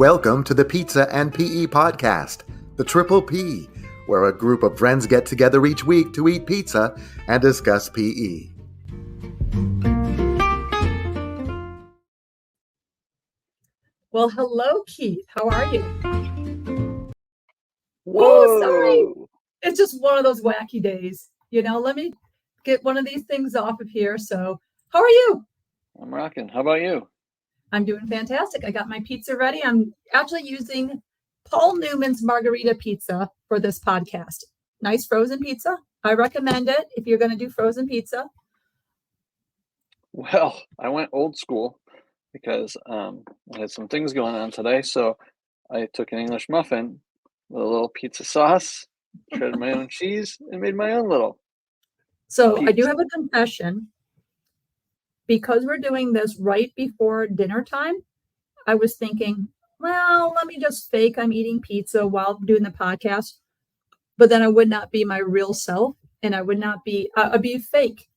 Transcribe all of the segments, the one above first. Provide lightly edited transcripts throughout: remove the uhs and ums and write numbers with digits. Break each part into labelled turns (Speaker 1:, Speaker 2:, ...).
Speaker 1: Welcome to the Pizza and PE podcast, the Triple P, where a group of friends get together each week to eat pizza and discuss PE.
Speaker 2: Well, hello, Keith. How are you?
Speaker 3: Whoa.
Speaker 2: Oh, sorry. It's just one of those wacky days. Let me get one of these things off of here. So, how are you?
Speaker 3: I'm rocking. How about you?
Speaker 2: I'm doing fantastic. I got my pizza ready. I'm actually using Paul Newman's margarita pizza for this podcast. Nice frozen pizza. I recommend it if you're going to do frozen pizza.
Speaker 3: Well, I went old school because I had some things going on today. So I took an English muffin with a little pizza sauce, shredded my own cheese, and made my own little
Speaker 2: So
Speaker 3: pizza.
Speaker 2: I do have a confession. Because we're doing this right before dinner time, I was thinking, well, let me just fake I'm eating pizza while doing the podcast. But then I would not be my real self, and I would not be, I'd be fake.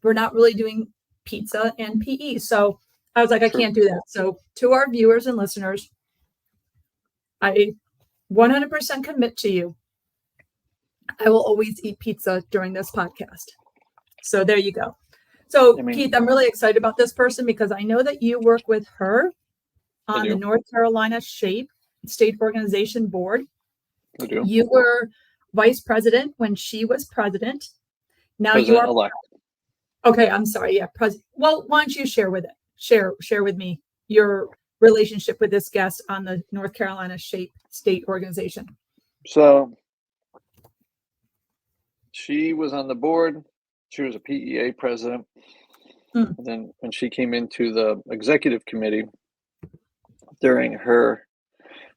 Speaker 2: We're not really doing pizza and PE. So I was like, I can't do that. So to our viewers and listeners, I 100% commit to you. I will always eat pizza during this podcast. So there you go. So, Keith, I'm really excited about this person because I know that you work with her on the North Carolina SHAPE State Organization Board.
Speaker 3: I do.
Speaker 2: You were vice president when she was president. Now you are
Speaker 3: elect.
Speaker 2: Okay, I'm sorry. Yeah, president. Well, why don't you share with me your relationship with this guest on the North Carolina SHAPE State Organization?
Speaker 3: So she was on the board. She was a PEA president. And then when she came into the executive committee during her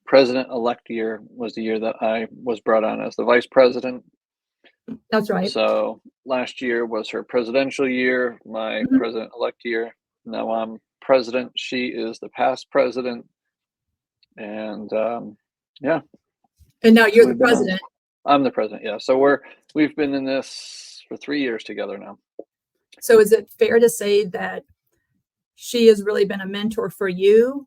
Speaker 3: president-elect year was the year that I was brought on as the vice president.
Speaker 2: That's right.
Speaker 3: So last year was her presidential year, my president-elect year. Now I'm president. She is the past president. And yeah.
Speaker 2: And now you're the president.
Speaker 3: I'm the president, yeah. So we've been in this for 3 years together now.
Speaker 2: So is it fair to say that she has really been a mentor for you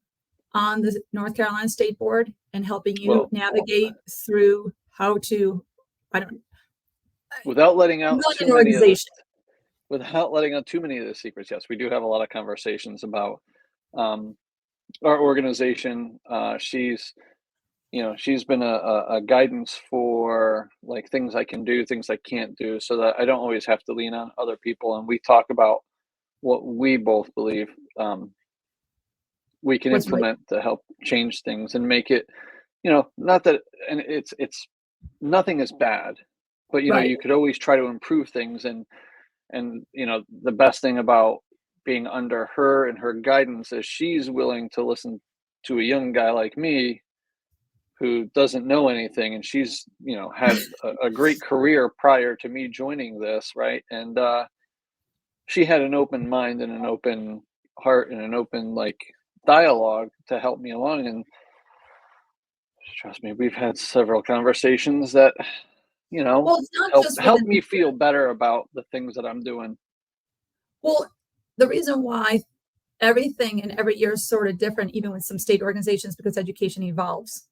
Speaker 2: on the North Carolina State Board and helping you navigate through how to,
Speaker 3: without letting out
Speaker 2: too many of
Speaker 3: the secrets, yes, we do have a lot of conversations about our organization. She's been a guidance for like things I can do, things I can't do, so that I don't always have to lean on other people. And we talk about what we both believe we can implement to help change things and make it, not that, and it's nothing is bad, but you could always try to improve things. And the best thing about being under her and her guidance is she's willing to listen to a young guy like me who doesn't know anything, and she's had a great career prior to me joining this, right? And she had an open mind and an open heart and an open dialogue to help me along. And trust me, we've had several conversations that help me feel better about the things that I'm doing.
Speaker 2: Well, the reason why everything and every year is sort of different, even with some state organizations, because education evolves.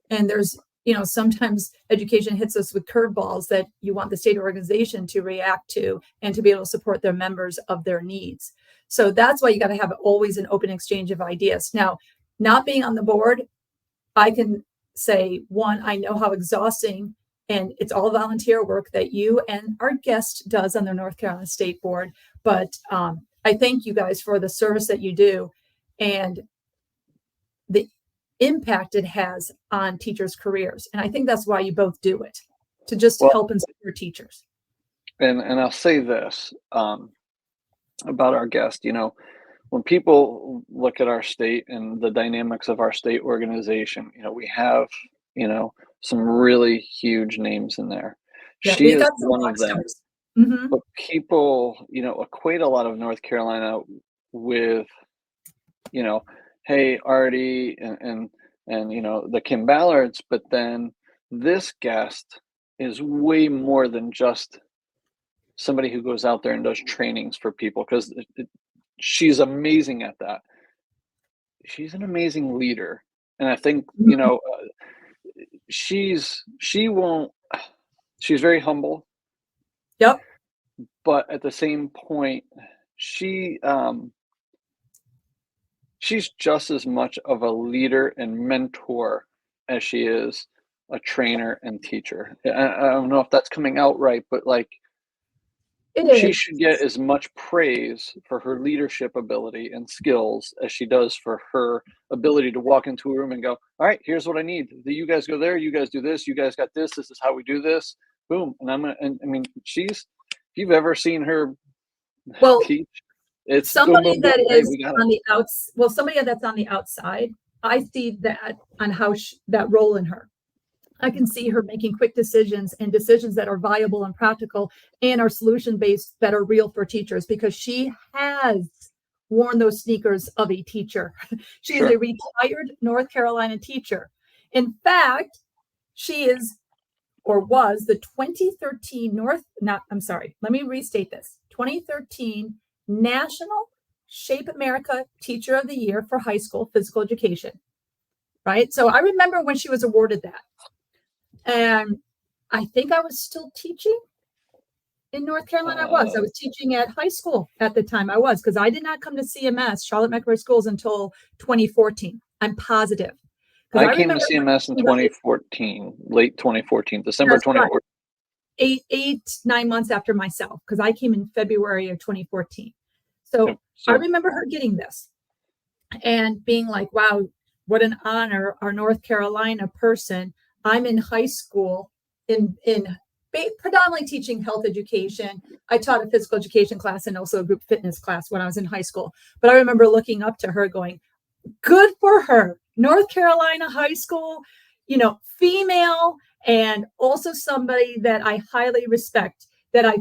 Speaker 2: And there's, sometimes education hits us with curveballs that you want the state organization to react to and to be able to support their members of their needs. So that's why you got to have always an open exchange of ideas. Now, not being on the board, I can say, one, I know how exhausting, and it's all volunteer work that you and our guest does on the North Carolina State Board. But I thank you guys for the service that you do and the impact it has on teachers' careers. And I think that's why you both do it, to just help and support teachers.
Speaker 3: And I'll say this about our guest, when people look at our state and the dynamics of our state organization, we have, some really huge names in there.
Speaker 2: Yeah,
Speaker 3: she is one of them. But people, equate a lot of North Carolina with, hey, Artie and the Kim Ballards, but then this guest is way more than just somebody who goes out there and does trainings for people, because she's amazing at that. She's an amazing leader. And I think, she's very humble,
Speaker 2: Yep.
Speaker 3: but at the same point, she's just as much of a leader and mentor as she is a trainer and teacher. I don't know if that's coming out right, but like, she should get as much praise for her leadership ability and skills as she does for her ability to walk into a room and go, all right, here's what I need. You guys go there, you guys do this, you guys got this is how we do this. Boom. And if you've ever seen her teach, it's
Speaker 2: somebody
Speaker 3: boom, boom,
Speaker 2: that
Speaker 3: boom.
Speaker 2: is
Speaker 3: Hey,
Speaker 2: on the outs. Well, somebody that's on the outside, I see that on how that role in her. I can see her making quick decisions and decisions that are viable and practical and are solution-based that are real for teachers, because she has worn those sneakers of a teacher. She is a retired North Carolina teacher. In fact, she is or was the 2013 let me restate this. 2013 National Shape America Teacher of the Year for high school physical education. Right? So I remember when she was awarded that. And I think I was still teaching in North Carolina. I was teaching at high school at the time. Because I did not come to CMS, Charlotte Mecklenburg Schools, until 2014. I'm positive.
Speaker 3: I came to CMS in 2014, late 2014, December 2014.
Speaker 2: Right. 9 months after myself, because I came in February of 2014. So I remember her getting this and being like, wow, what an honor, our North Carolina person. I'm in high school in predominantly teaching health education. I taught a physical education class and also a group fitness class when I was in high school. But I remember looking up to her going, good for her. North Carolina high school, female, and also somebody that I highly respect, that I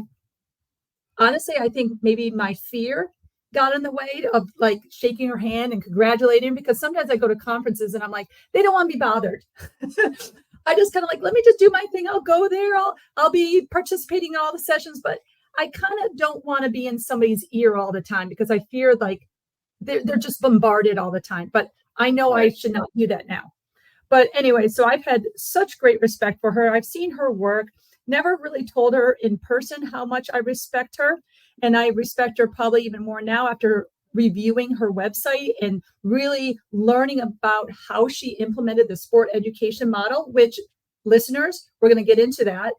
Speaker 2: think maybe my fear got in the way of like shaking her hand and congratulating her, because sometimes I go to conferences and I'm like, they don't want to be bothered. I just kind of like, let me just do my thing. I'll go there. I'll be participating in all the sessions, but I kind of don't want to be in somebody's ear all the time, because I fear like they're just bombarded all the time. But I know I should not do that now. But anyway, so I've had such great respect for her. I've seen her work, never really told her in person how much I respect her. And I respect her probably even more now after reviewing her website and really learning about how she implemented the sport education model, which, listeners, we're going to get into that.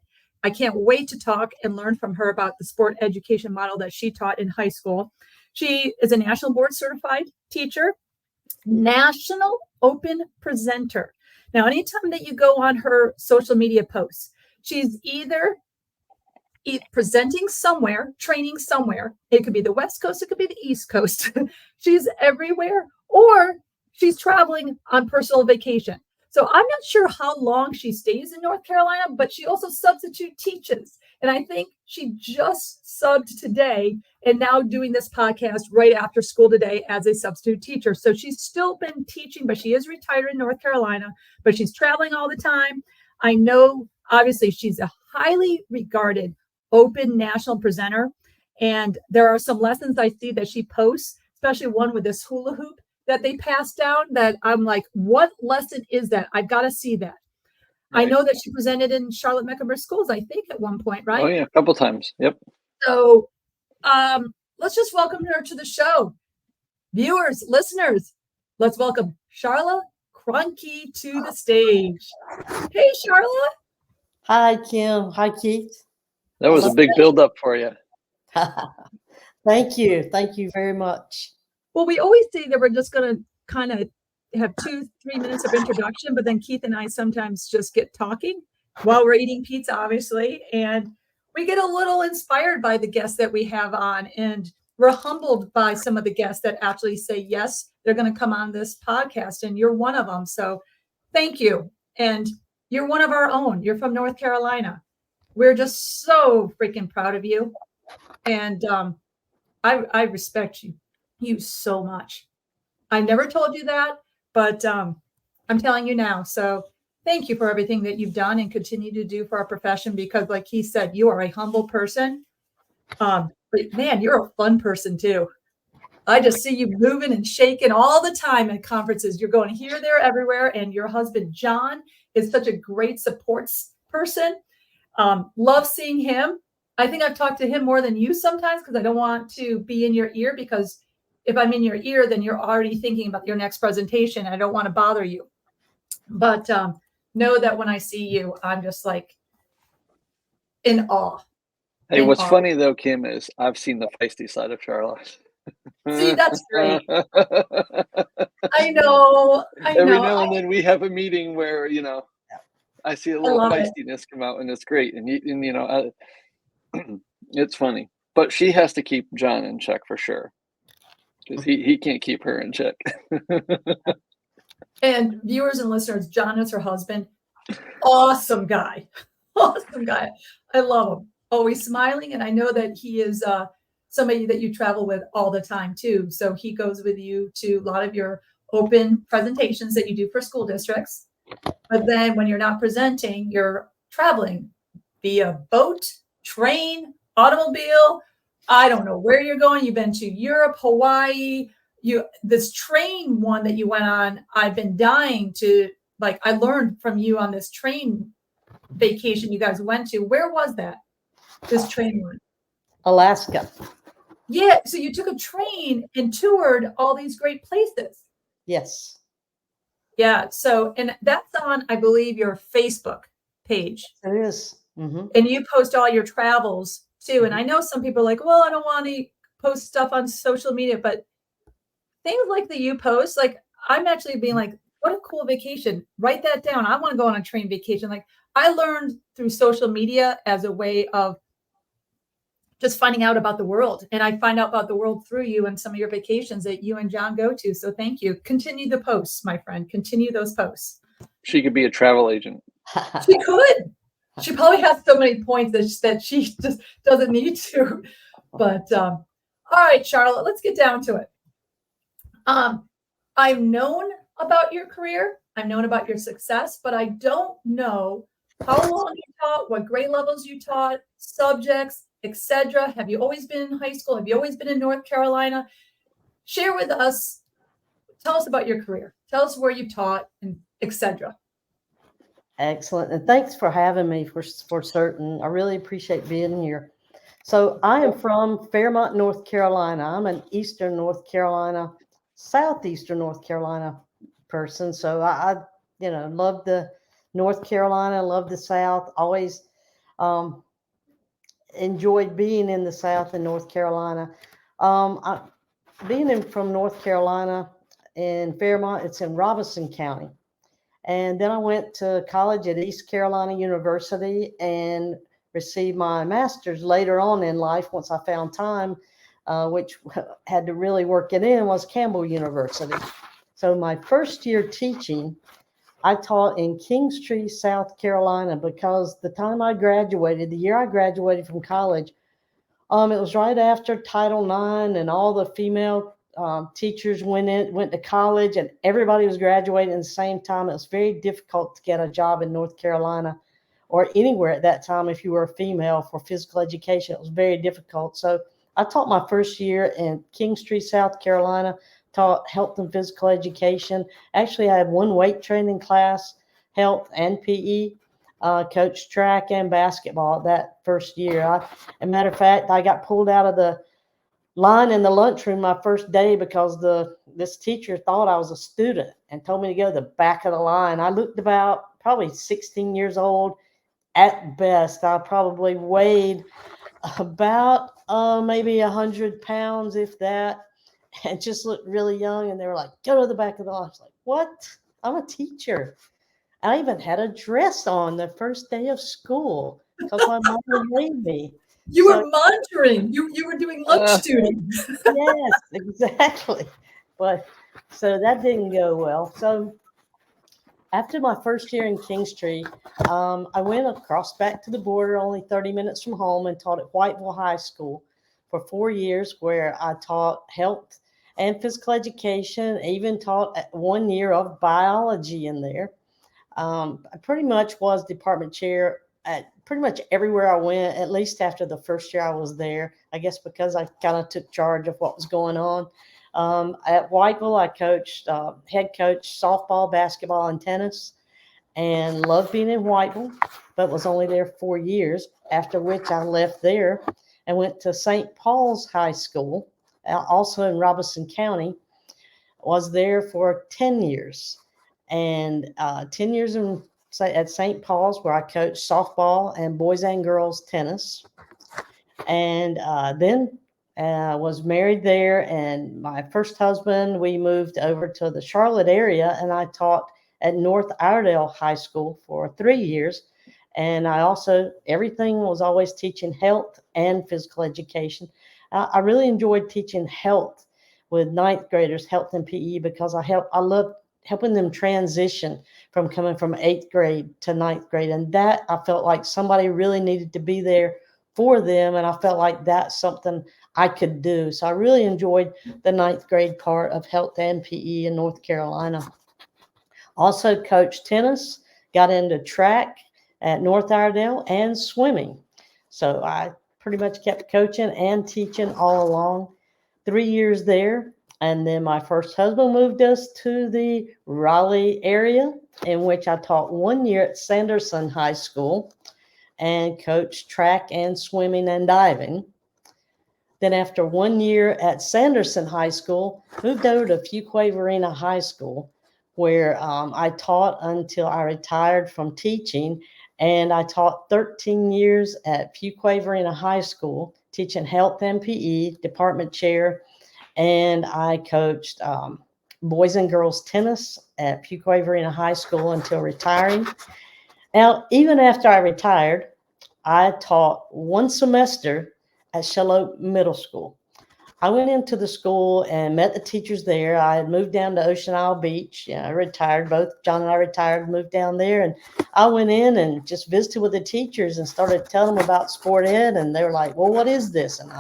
Speaker 2: I can't wait to talk and learn from her about the sport education model that she taught in high school. She is a national board certified teacher, national open presenter. Now, anytime that you go on her social media posts, she's either presenting somewhere, training somewhere. It could be the West Coast, it could be the East Coast. She's everywhere, or she's traveling on personal vacation. So I'm not sure how long she stays in North Carolina, but she also substitute teaches. And I think she just subbed today and now doing this podcast right after school today as a substitute teacher. So she's still been teaching, but she is retired in North Carolina, but she's traveling all the time. I know, obviously, she's a highly regarded open national presenter. And there are some lessons I see that she posts, especially one with this hula hoop that they passed down, that I'm like, what lesson is that? I've got to see that. Right. I know that she presented in Charlotte Mecklenburg Schools, I think, at one point, right?
Speaker 3: Oh, yeah, a couple times. Yep.
Speaker 2: So let's just welcome her to the show. Viewers, listeners, let's welcome Charla Krahnke to the stage. Hey, Charla.
Speaker 4: Hi, Kim. Hi, Keith.
Speaker 3: That was a big build-up for you.
Speaker 4: Thank you. Thank you very much.
Speaker 2: Well, we always say that we're just going to kind of have 2-3 minutes of introduction, but then Keith and I sometimes just get talking while we're eating pizza, obviously, and we get a little inspired by the guests that we have on, and we're humbled by some of the guests that actually say, yes, they're going to come on this podcast, and you're one of them. So thank you. And you're one of our own. You're from North Carolina. We're just so freaking proud of you. And I respect you so much. I never told you that, but I'm telling you now. So thank you for everything that you've done and continue to do for our profession, because like he said, you are a humble person. But man, you're a fun person too. I just see you moving and shaking all the time at conferences. You're going here, there, everywhere. And your husband, John, is such a great supports person. Love seeing him. I think I've talked to him more than you sometimes because I don't want to be in your ear, because if I'm in your ear, then you're already thinking about your next presentation. I don't want to bother you. But know that when I see you, I'm just like in awe.
Speaker 3: Hey, what's funny though, Kim, is I've seen the feisty side of Charla.
Speaker 2: See, that's great. I know.
Speaker 3: Every now and then we have a meeting where, I see a little feistiness come out, and it's great. And it's funny. But she has to keep John in check for sure, because he can't keep her in check.
Speaker 2: And viewers and listeners, John is her husband. Awesome guy. Awesome guy. I love him. Always smiling. And I know that he is somebody that you travel with all the time too. So he goes with you to a lot of your open presentations that you do for school districts. But then when you're not presenting, you're traveling via boat, train, automobile. I don't know where you're going. You've been to Europe, Hawaii. This train one that you went on, I've been dying to, I learned from you on this train vacation you guys went to. Where was that? This train one?
Speaker 4: Alaska.
Speaker 2: Yeah. So you took a train and toured all these great places.
Speaker 4: Yes.
Speaker 2: Yeah. So, and that's on, I believe, your Facebook page.
Speaker 4: It is. Mm-hmm.
Speaker 2: And you post all your travels too. And I know some people are like, well, I don't want to post stuff on social media, but things like that you post, I'm actually being like, what a cool vacation. Write that down. I want to go on a train vacation. I learned through social media as a way of just finding out about the world. And I find out about the world through you and some of your vacations that you and John go to. So thank you. Continue the posts, my friend. Continue those posts.
Speaker 3: She could be a travel agent.
Speaker 2: She could. She probably has so many points that she just doesn't need to. But all right, Charlotte, let's get down to it. I've known about your career. I've known about your success, but I don't know how long you taught, what grade levels you taught, subjects, etc. Have you always been in high school? Have you always been in North Carolina? Share with us. Tell us about your career. Tell us where you taught, and etc.
Speaker 4: Excellent. And thanks for having me for certain. I really appreciate being here. So I am from Fairmont, North Carolina. I'm an Eastern North Carolina, Southeastern North Carolina person. So I love the North Carolina, love the South, always enjoyed being in the South and North Carolina. From North Carolina in Fairmont, it's in Robinson County. And then I went to college at East Carolina University and received my master's later on in life once I found time, which had to really work it in, was Campbell University. So my first year teaching, I taught in Kingstree, South Carolina, because the time I graduated, the year I graduated from college, it was right after Title IX, and all the female teachers went to college, and everybody was graduating at the same time. It was very difficult to get a job in North Carolina or anywhere at that time if you were a female for physical education. It was very difficult. So I taught my first year in Kingstree, South Carolina, taught health and physical education. Actually, I had one weight training class, health and PE, coached track and basketball that first year. As a matter of fact, I got pulled out of the line in the lunchroom my first day because this teacher thought I was a student and told me to go to the back of the line. I looked about probably 16 years old at best. I probably weighed about maybe 100 pounds, if that, and just looked really young. And they were like, go to the back of the line. I was like, what? I'm a teacher. I even had a dress on the first day of school because my mother made me.
Speaker 2: You were monitoring. You were doing lunch duty.
Speaker 4: Yes, exactly. But so that didn't go well. So after my first year in Kingstree, I went across back to the border, only 30 minutes from home, and taught at Whiteville High School for 4 years, where I taught health and physical education, even taught 1 year of biology in there. I pretty much was department chair at pretty much everywhere I went, at least after the first year I was there, I guess because I kind of took charge of what was going on. At Whiteville, I coached, head coach softball, basketball, and tennis, and loved being in Whiteville, but was only there 4 years, after which I left there and went to St. Paul's High School, also in Robeson County. Was there for 10 years, and 10 years at St. Paul's, where I coached softball and boys and girls tennis. And then was married there, and my first husband, we moved over to the Charlotte area, and I taught at North Iredale High School for 3 years. And I also, everything was always teaching health and physical education. I really enjoyed teaching health with ninth graders, health and PE, because I love helping them transition from coming from 8th grade to ninth grade. And that, I felt like somebody really needed to be there for them. And I felt like that's something I could do. So I really enjoyed the ninth grade part of health and PE in North Carolina. Also coached tennis, got into track at North Iredale, and swimming. So I pretty much kept coaching and teaching all along. 3 years there. And then my first husband moved us to the Raleigh area, in which I taught 1 year at Sanderson High School and coached track and swimming and diving. Then after 1 year at Sanderson High School, moved over to Fuquay-Varina High School, where I taught until I retired from teaching. And I taught 13 years at Fuquay-Varina High School, teaching health and PE, department chair. And I coached boys and girls tennis at Fuquay-Varina High School until retiring. Now, even after I retired, I taught 1 semester at Shell Oak Middle School. I went into the school and met the teachers there. I had moved down to Ocean Isle Beach. I retired. Both John and I retired, moved down there. And I went in and just visited with the teachers and started telling them about sport ed. And they were like, well, what is this? And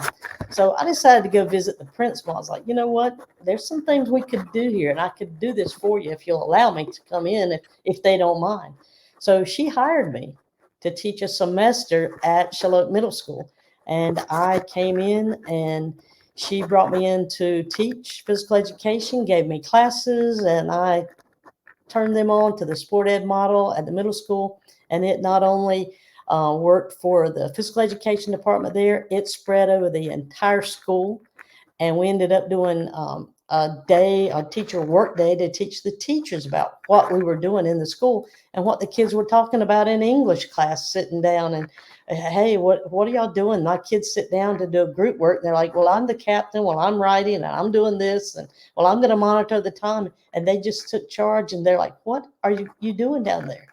Speaker 4: so I decided to go visit the principal. I was like, you know what? There's some things we could do here, and I could do this for you if you'll allow me to come in, if they don't mind. So she hired me to teach a semester at Shell Oak Middle School. And I came in, and she brought me in to teach physical education, gave me classes, and I turned them on to the sport ed model at the middle school. And it not only worked for the physical education department there, it spread over the entire school. And we ended up doing a teacher work day to teach the teachers about what we were doing in the school and what the kids were talking about in English class, sitting down and, hey, what are y'all doing? My kids sit down to do group work. They're like, well, I'm the captain. Well, I'm writing and I'm doing this. And well, I'm going to monitor the time. And they just took charge, and they're like, what are you doing down there?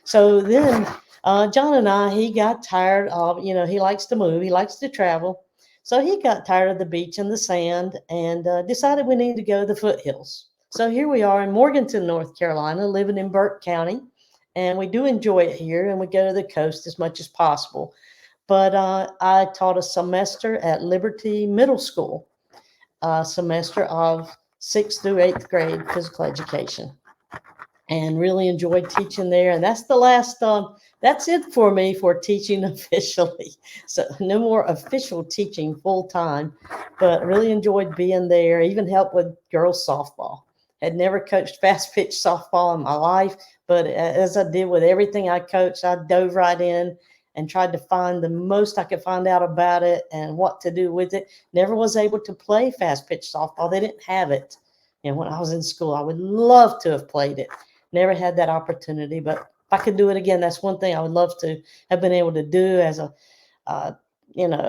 Speaker 4: So then John and I, he got tired of, he likes to move. He likes to travel. So he got tired of the beach and the sand, and decided we needed to go to the foothills. So here we are in Morganton, North Carolina, living in Burke County. And we do enjoy it here, and we go to the coast as much as possible. But I taught a semester at Liberty Middle School, a semester of 6th through 8th grade physical education, and really enjoyed teaching there. And that's the last, that's it for me for teaching officially. So no more official teaching full time, but really enjoyed being there, even helped with girls softball. Had never coached fast pitch softball in my life, but as I did with everything I coached, I dove right in and tried to find the most I could find out about it and what to do with it. Never was able to play fast pitch softball. They didn't have it. When I was in school, I would love to have played it. Never had that opportunity, but if I could do it again, that's one thing I would love to have been able to do as a,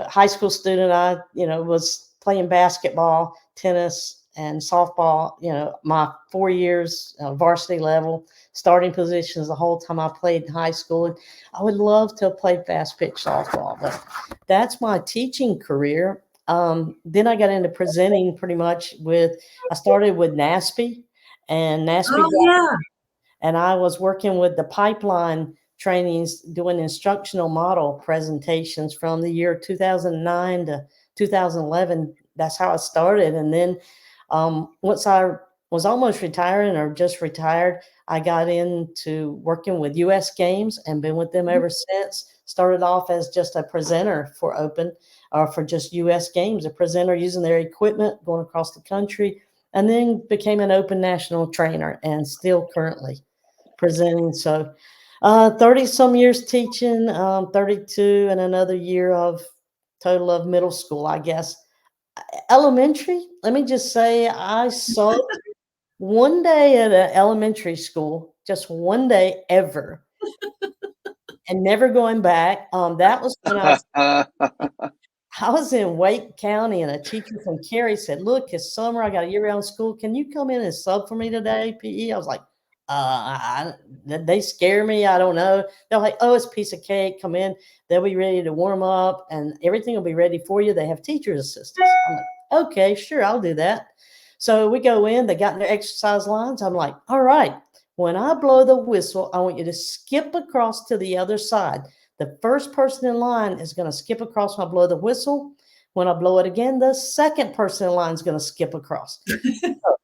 Speaker 4: high school student. I, was playing basketball, tennis, and softball, my 4 years varsity level, starting positions the whole time I played in high school. And I would love to have played fast pitch softball, but that's my teaching career. Then I got into presenting pretty much I started with NASP, and NASP.
Speaker 2: Oh, yeah.
Speaker 4: And I was working with the pipeline trainings, doing instructional model presentations from the year 2009 to 2011. That's how I started. And then once I was almost retiring or just retired, I got into working with U.S. Games and been with them ever since. Started off as just a presenter for Open, or for just U.S. games, a presenter using their equipment, going across the country, and then became an open national trainer and still currently presenting. So 30 some years teaching, 32 and another year of total of middle school, I guess. Elementary, let me just say I saw one day at an elementary school, just one day ever, and never going back. That was when I was in Wake County, and a teacher from Cary said, "Look, it's summer. I got a year-round school. Can you come in and sub for me today, PE?" I was like, they scare me. I don't know. They're like, "Oh, it's a piece of cake. Come in. They'll be ready to warm up, and everything will be ready for you. They have teacher's assistants." I'm like, "Okay, sure, I'll do that." So we go in. They got in their exercise lines. I'm like, "All right, when I blow the whistle, I want you to skip across to the other side. The first person in line is going to skip across when I blow the whistle. When I blow it again, the second person in line is going to skip across." So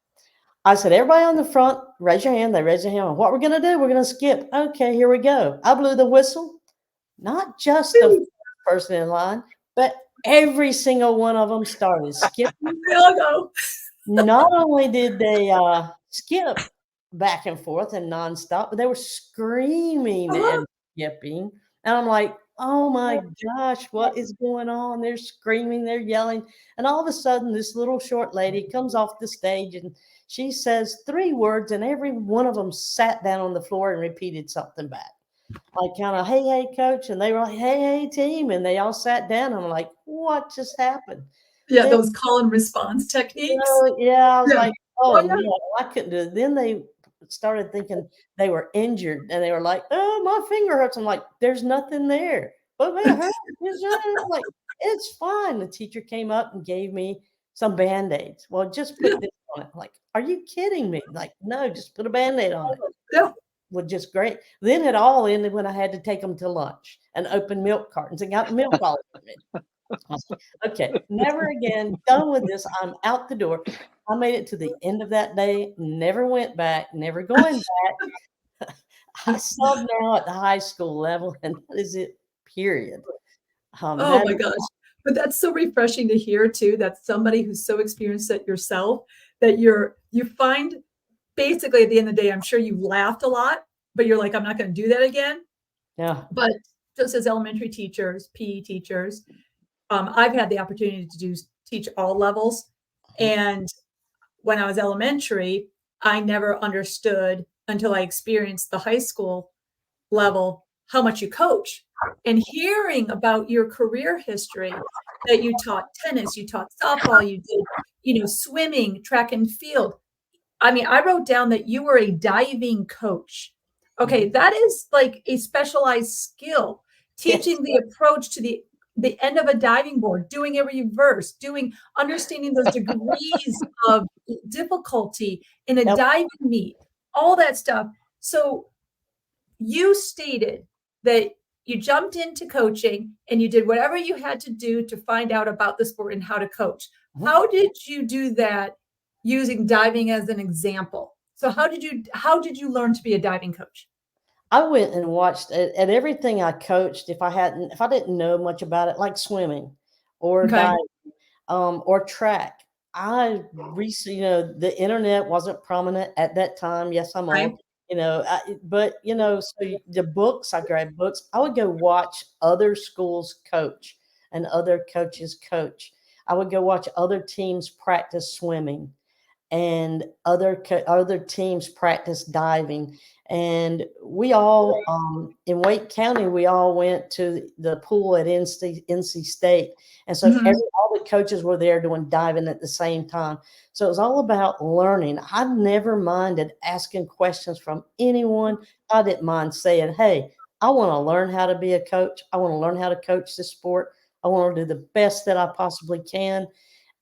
Speaker 4: I said, "Everybody on the front, raise your hand." They raise their hand. What we're going to do, we're going to skip. Okay, here we go. I blew the whistle. Not just the first person in line, but every single one of them started skipping.
Speaker 2: They all go.
Speaker 4: Not only did they skip back and forth and nonstop, but they were screaming and skipping. And I'm like, "Oh my gosh, what is going on?" They're screaming, they're yelling. And all of a sudden, this little short lady comes off the stage and she says 3 words, and every one of them sat down on the floor and repeated something back. Like kind of, "Hey, hey, coach." And they were like, "Hey, hey, team." And they all sat down. I'm like, "What just happened?"
Speaker 2: Yeah,
Speaker 4: Then,
Speaker 2: those call and response techniques.
Speaker 4: yeah, I was
Speaker 2: Yeah.
Speaker 4: like,
Speaker 2: Oh,
Speaker 4: "Oh
Speaker 2: yeah.
Speaker 4: no, I couldn't do it." Then they started thinking they were injured, and they were like, "Oh, my finger hurts." I'm like, "There's nothing there." "But it hurts." I'm like, "It's fine." The teacher came up and gave me some Band-Aids. "Well, just put this on it." I'm like, "Are you kidding me?" Like, "No, just put a Band-Aid on it."
Speaker 2: Yeah.
Speaker 4: Well, just great. Then it all ended when I had to take them to lunch and open milk cartons and got milk all over me. I was like, "Okay, never again. Done with this. I'm out the door." I made it to the end of that day, never went back, never going back. I sub now at the high school level, and that is it, period.
Speaker 2: Oh
Speaker 4: That
Speaker 2: my
Speaker 4: is,
Speaker 2: gosh. But that's so refreshing to hear too, that somebody who's so experienced it yourself, that you find basically at the end of the day, I'm sure you laughed a lot, but you're like, "I'm not going to do that again."
Speaker 4: yeah,
Speaker 2: But just as elementary teachers, PE teachers, I've had the opportunity to teach all levels. And when I was elementary, I never understood until I experienced the high school level how much you coach. And hearing about your career history, that you taught tennis, you taught softball, you did, swimming, track and field. I mean, I wrote down that you were a diving coach. Okay, that is like a specialized skill.
Speaker 4: yes,
Speaker 2: Teaching the approach to the end of a diving board, doing a reverse, understanding those degrees of difficulty in a
Speaker 4: yep,
Speaker 2: diving meet, all that stuff. So you stated that you jumped into coaching and you did whatever you had to do to find out about the sport and how to coach.
Speaker 4: mhm.
Speaker 2: How did you do that using diving as an example? So how did you learn to be a diving coach?
Speaker 4: I went and watched at everything I coached. If I didn't know much about it, like swimming or
Speaker 2: Okay.
Speaker 4: diving, or track. I recently, the internet wasn't prominent at that time. Yes, I'm
Speaker 2: Right.
Speaker 4: old, but so the books, I grabbed books. I would go watch other schools coach and other coaches coach. I would go watch other teams practice swimming and other teams practice diving. And we all in Wake County, we all went to the pool at NC State, and so
Speaker 2: Mhm.
Speaker 4: all the coaches were there doing diving at the same time. So it was all about learning. I never minded asking questions from anyone. I didn't mind saying, "Hey, I want to learn how to be a coach. I want to learn how to coach this sport. I want to do the best that I possibly can."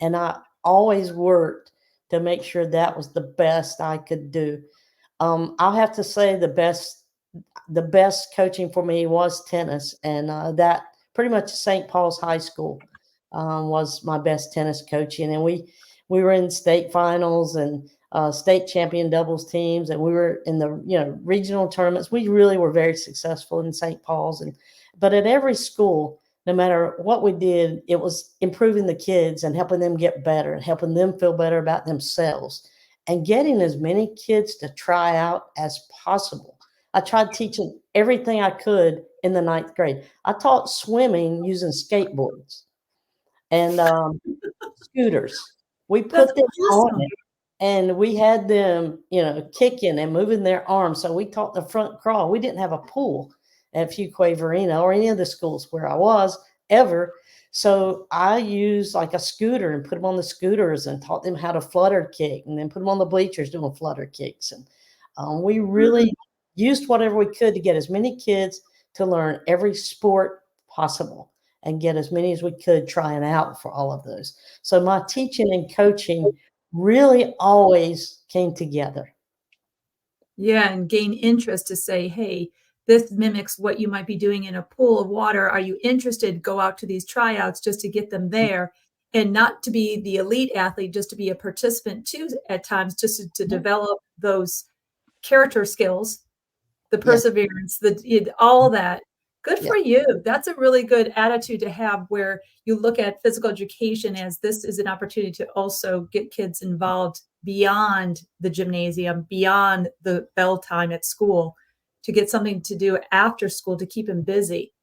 Speaker 4: And I always worked to make sure that was the best I could do. I'll have to say the best coaching for me was tennis, and that pretty much St. Paul's High School was my best tennis coaching, and we were in state finals and state champion doubles teams, and we were in the regional tournaments. We really were very successful in St. Paul's, but at every school no matter what we did, it was improving the kids and helping them get better and helping them feel better about themselves and getting as many kids to try out as possible. I tried teaching everything I could in the ninth grade. I taught swimming using skateboards and scooters. We
Speaker 2: That's
Speaker 4: put them on
Speaker 2: awesome.
Speaker 4: it and we had them, kicking and moving their arms. So we taught the front crawl. We didn't have a pool at Fuquay-Varina or any of the schools where I was ever. So I used like a scooter and put them on the scooters and taught them how to flutter kick and then put them on the bleachers doing flutter kicks. And we really used whatever we could to get as many kids to learn every sport possible and get as many as we could trying out for all of those. So my teaching and coaching really always came together.
Speaker 2: Yeah, and gain interest to say, hey, this mimics what you might be doing in a pool of water. Are you interested? Go out to these tryouts just to get them there, and not to be the elite athlete, just to be a participant too at times, just to develop those character skills, the perseverance, all that. Good for you. That's a really good attitude to have, where you look at physical education as this is an opportunity to also get kids involved beyond the gymnasium, beyond the bell time at school, to get something to do after school to keep them busy.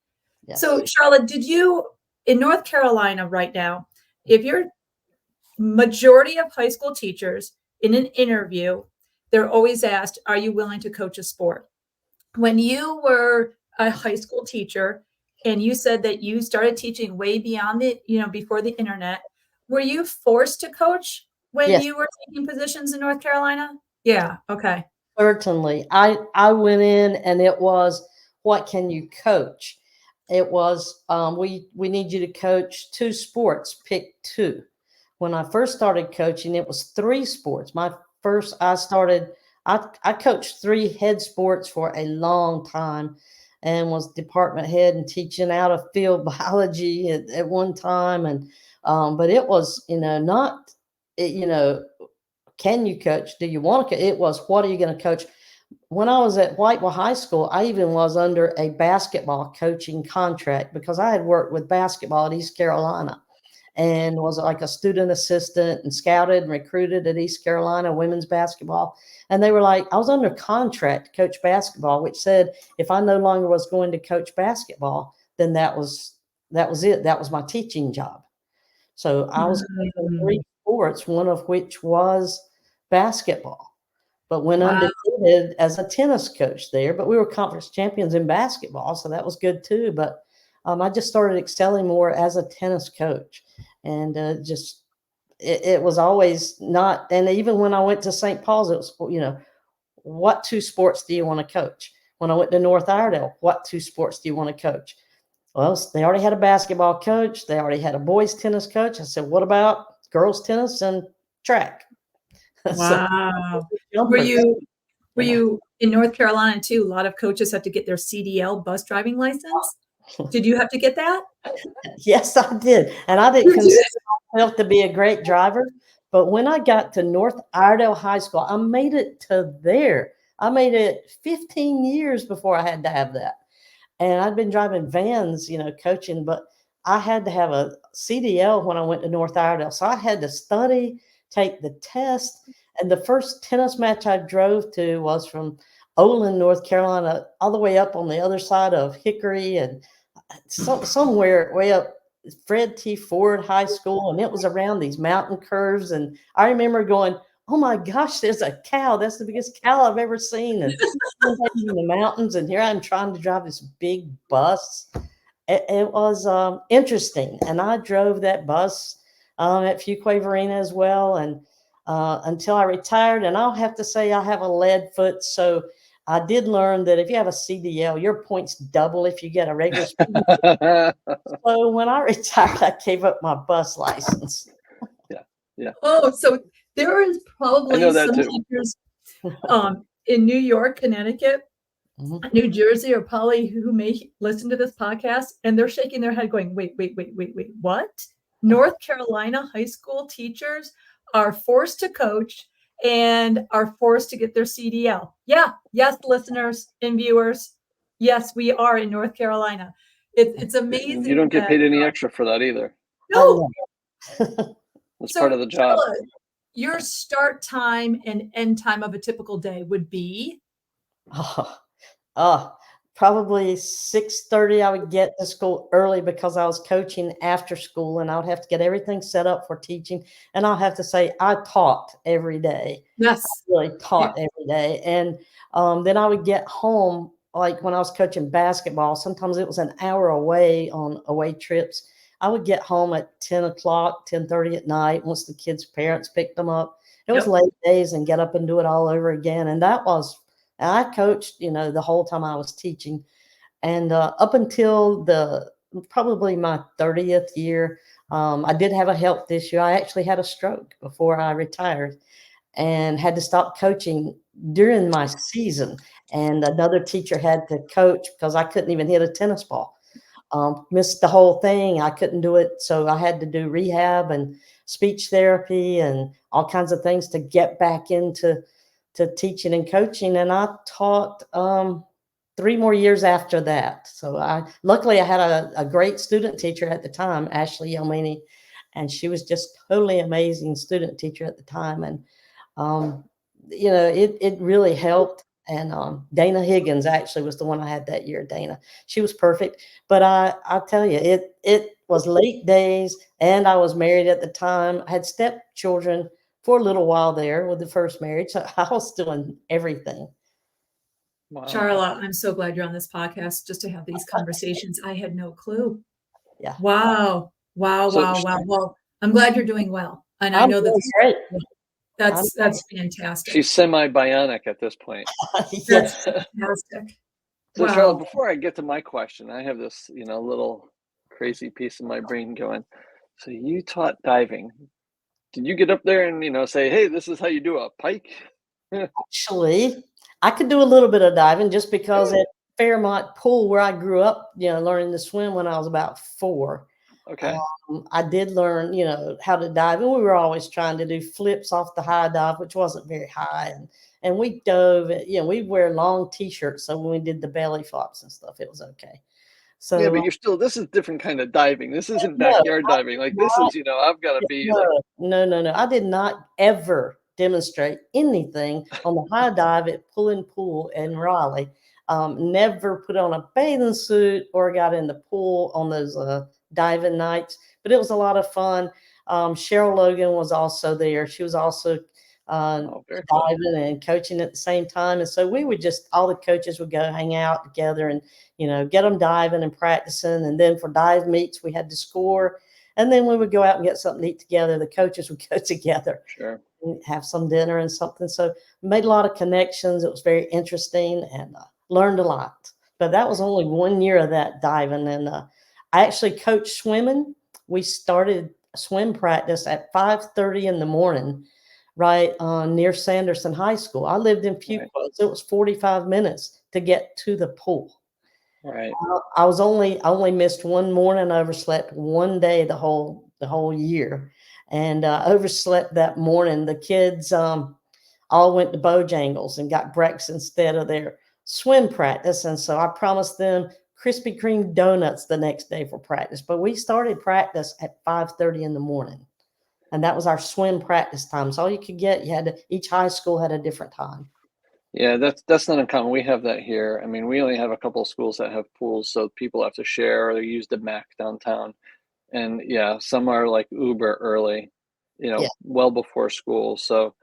Speaker 4: Yes.
Speaker 2: So, Charlotte, did you, in North Carolina right now, if you're majority of high school teachers in an interview, they're always asked, are you willing to coach a sport? When you were a high school teacher and you said that you started teaching way beyond before the internet, were you forced to coach when
Speaker 4: Yes.
Speaker 2: you were taking positions in North Carolina? Yeah. Okay.
Speaker 4: Certainly. I went in and it was, what can you coach? It was, we need you to coach 2 sports, pick 2. When I first started coaching, it was 3 sports. I coached 3 head sports for a long time and was department head and teaching out of field biology at one time. And, but it was, not, can you coach? Do you want to? It was, what are you going to coach? When I was at Whitewell High School, I even was under a basketball coaching contract because I had worked with basketball at East Carolina and was like a student assistant and scouted and recruited at East Carolina women's basketball. And they were like, I was under contract to coach basketball, which said if I no longer was going to coach basketball, then that was it. That was my teaching job. So I was coaching 3 sports, one of which was basketball, but went undefeated as a tennis coach there. But we were conference champions in basketball, so that was good too. But I just started excelling more as a tennis coach, and it was always not. And even when I went to St. Paul's, it was, what 2 sports do you want to coach? When I went to North Iredell, what 2 sports do you want to coach? Well, they already had a basketball coach. They already had a boys tennis coach. I said, what about girls tennis and track?
Speaker 2: Wow.
Speaker 4: So,
Speaker 2: Were you in North Carolina too? A lot of coaches have to get their CDL bus driving license. Did you have to get that?
Speaker 4: Yes, I did. And I didn't consider myself to be a great driver. But when I got to North Iredell High School, I made it to there. I made it 15 years before I had to have that. And I'd been driving vans, coaching, but I had to have a CDL when I went to North Iredell. So I had to study, take the test. And the first tennis match I drove to was from Olin, North Carolina, all the way up on the other side of Hickory and somewhere way up Fred T. Ford High School. And it was around these mountain curves. And I remember going, oh my gosh, there's a cow. That's the biggest cow I've ever seen. And in the mountains. And here I'm trying to drive this big bus. It was interesting. And I drove that bus at Fuquay-Varina as well. And until I retired. And I'll have to say I have a lead foot. So I did learn that if you have a CDL, your points double if you get a regular speed. So when I retired, I gave up my bus license.
Speaker 3: Yeah.
Speaker 2: Oh, so there is probably some
Speaker 3: too.
Speaker 2: teachers in New York, Connecticut, New Jersey, or probably who may listen to this podcast, and they're shaking their head going, wait, what? North Carolina high school teachers are forced to coach and are forced to get their CDL. Yeah. Yes, listeners and viewers. Yes, we are in North Carolina. It's amazing.
Speaker 3: You don't get
Speaker 2: that-
Speaker 3: paid any extra for that either.
Speaker 2: No.
Speaker 3: It's
Speaker 2: So,
Speaker 3: part of the job.
Speaker 2: Charla, your start time and end time of a typical day would be?
Speaker 4: Oh, probably 6:30. I would get to school early because I was coaching after school, and I would have to get everything set up for teaching. And I'll have to say, I taught every day.
Speaker 2: Yes.
Speaker 4: Really taught every day. And then I would get home, like when I was coaching basketball, sometimes it was an hour away on away trips. I would get home at 10 o'clock, 10:30 at night once the kids' parents picked them up. It was
Speaker 2: Yep.
Speaker 4: late days and get up and do it all over again. And I coached, the whole time I was teaching. And up until probably my 30th year, I did have a health issue. I actually had a stroke before I retired and had to stop coaching during my season. And another teacher had to coach because I couldn't even hit a tennis ball. Missed the whole thing. I couldn't do it. So I had to do rehab and speech therapy and all kinds of things to get back into teaching and coaching. And I taught 3 more years after that. So luckily I had a great student teacher at the time, Ashley Yomini, and she was just totally amazing student teacher at the time. And it really helped. And Dana Higgins actually was the one I had that year. Dana, she was perfect. But I tell you, it was late days, and I was married at the time. I had stepchildren for a little while there with the first marriage. So I was doing everything.
Speaker 3: Wow.
Speaker 2: Charla, I'm so glad you're on this podcast just to have these conversations. I had no clue.
Speaker 4: Yeah.
Speaker 2: Wow. Wow.
Speaker 3: So-
Speaker 2: Wow. Wow. Well, I'm glad you're doing well. And I
Speaker 4: I'm
Speaker 2: know
Speaker 4: doing great.
Speaker 2: that's fantastic.
Speaker 3: She's semi-bionic at this point.
Speaker 4: Yes.
Speaker 2: That's fantastic.
Speaker 3: So
Speaker 2: Wow.
Speaker 3: Charlotte, before I get to my question, I have this, little crazy piece in my brain going. So you taught diving. Did you get up there and, say, hey, this is how you do a pike?
Speaker 4: Actually, I could do a little bit of diving just because at Fairmont Pool, where I grew up, learning to swim when I was about 4.
Speaker 3: Okay.
Speaker 4: I did learn, how to dive, and we were always trying to do flips off the high dive, which wasn't very high. And we dove, we wear long t-shirts. So when we did the belly flops and stuff, it was okay. So
Speaker 3: Yeah, but this is different kind of diving. This isn't
Speaker 4: No,
Speaker 3: backyard diving. Like this is, I've got to be like,
Speaker 4: no. I did not ever demonstrate anything on the high dive at Pull & Pool in Raleigh. Never put on a bathing suit or got in the pool on those diving nights, but it was a lot of fun. Cheryl Logan was also there. She was also
Speaker 3: very cool.
Speaker 4: diving and coaching at the same time. And so we would all the coaches would go hang out together and, get them diving and practicing. And then for dive meets, we had to score. And then we would go out and get something to eat together. The coaches would go together.
Speaker 3: Sure.
Speaker 4: And have some dinner and something. So made a lot of connections. It was very interesting and learned a lot. But that was only 1 year of that diving. And I actually coached swimming. We started swim practice at 5:30 in the morning, right near Sanderson High School. I lived in Fuquosa.
Speaker 3: Right.
Speaker 4: So it was 45 minutes to get to the pool.
Speaker 3: Right.
Speaker 4: I only missed one morning. I overslept one day the whole year, and overslept that morning. The kids all went to Bojangles and got breakfast instead of their swim practice, and so I promised them Krispy Kreme donuts the next day for practice. But we started practice at 5:30 in the morning, and that was our swim practice time. So all you could get, each high school had a different time.
Speaker 3: Yeah, that's not uncommon. We have that here. I mean, we only have a couple of schools that have pools, so people have to share or they use the MAC downtown. And yeah, some are like uber early, well before school. So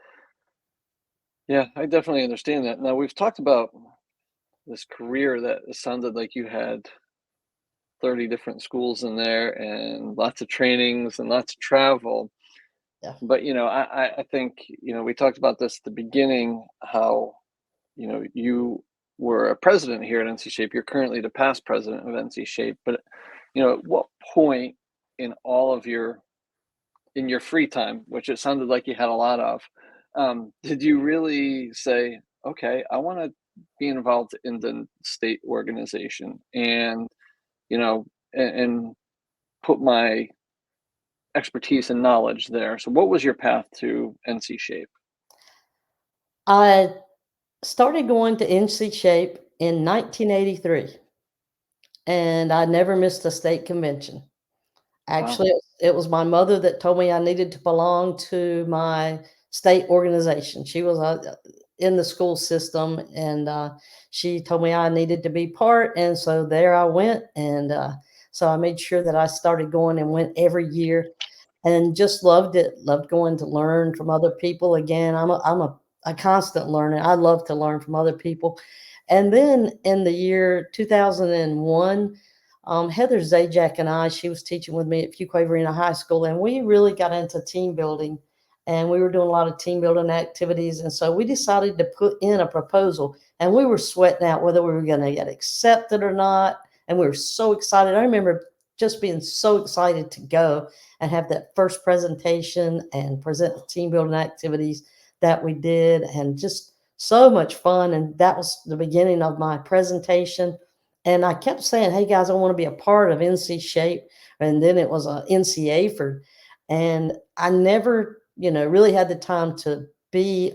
Speaker 3: yeah, I definitely understand that. Now we've talked about this career that it sounded like you had 30 different schools in there and lots of trainings and lots of travel.
Speaker 4: Yeah.
Speaker 3: But I think, we talked about this at the beginning, how you were a president here at NC Shape. You're currently the past president of NC Shape. But, at what point in all of in your free time, which it sounded like you had a lot of, did you really say, okay, I want to be involved in the state organization and, and put my expertise and knowledge there? So what was your path to NC Shape?
Speaker 4: I started going to NC Shape in 1983. and I never missed a state convention. Actually,
Speaker 3: Wow.
Speaker 4: it was my mother that told me I needed to belong to my state organization. She was in the school system, and she told me I needed to be part. And so there I went. And so I made sure that I started going and went every year and just loved it. Loved going to learn from other people. Again, I'm a constant learner. I love to learn from other people. And then in the year 2001, Heather Zajac and she was teaching with me at Fuquay-Varina High School, and we really got into team building, and we were doing a lot of team building activities. And so we decided to put in a proposal, and we were sweating out whether we were going to get accepted or not. And we were so excited. I remember just being so excited to go and have that first presentation and present the team building activities that we did, and just so much fun. And that was the beginning of my presentation. And I kept saying, hey guys, I want to be a part of NC Shape. And then it was a NC AFORD. And I never, really had the time to be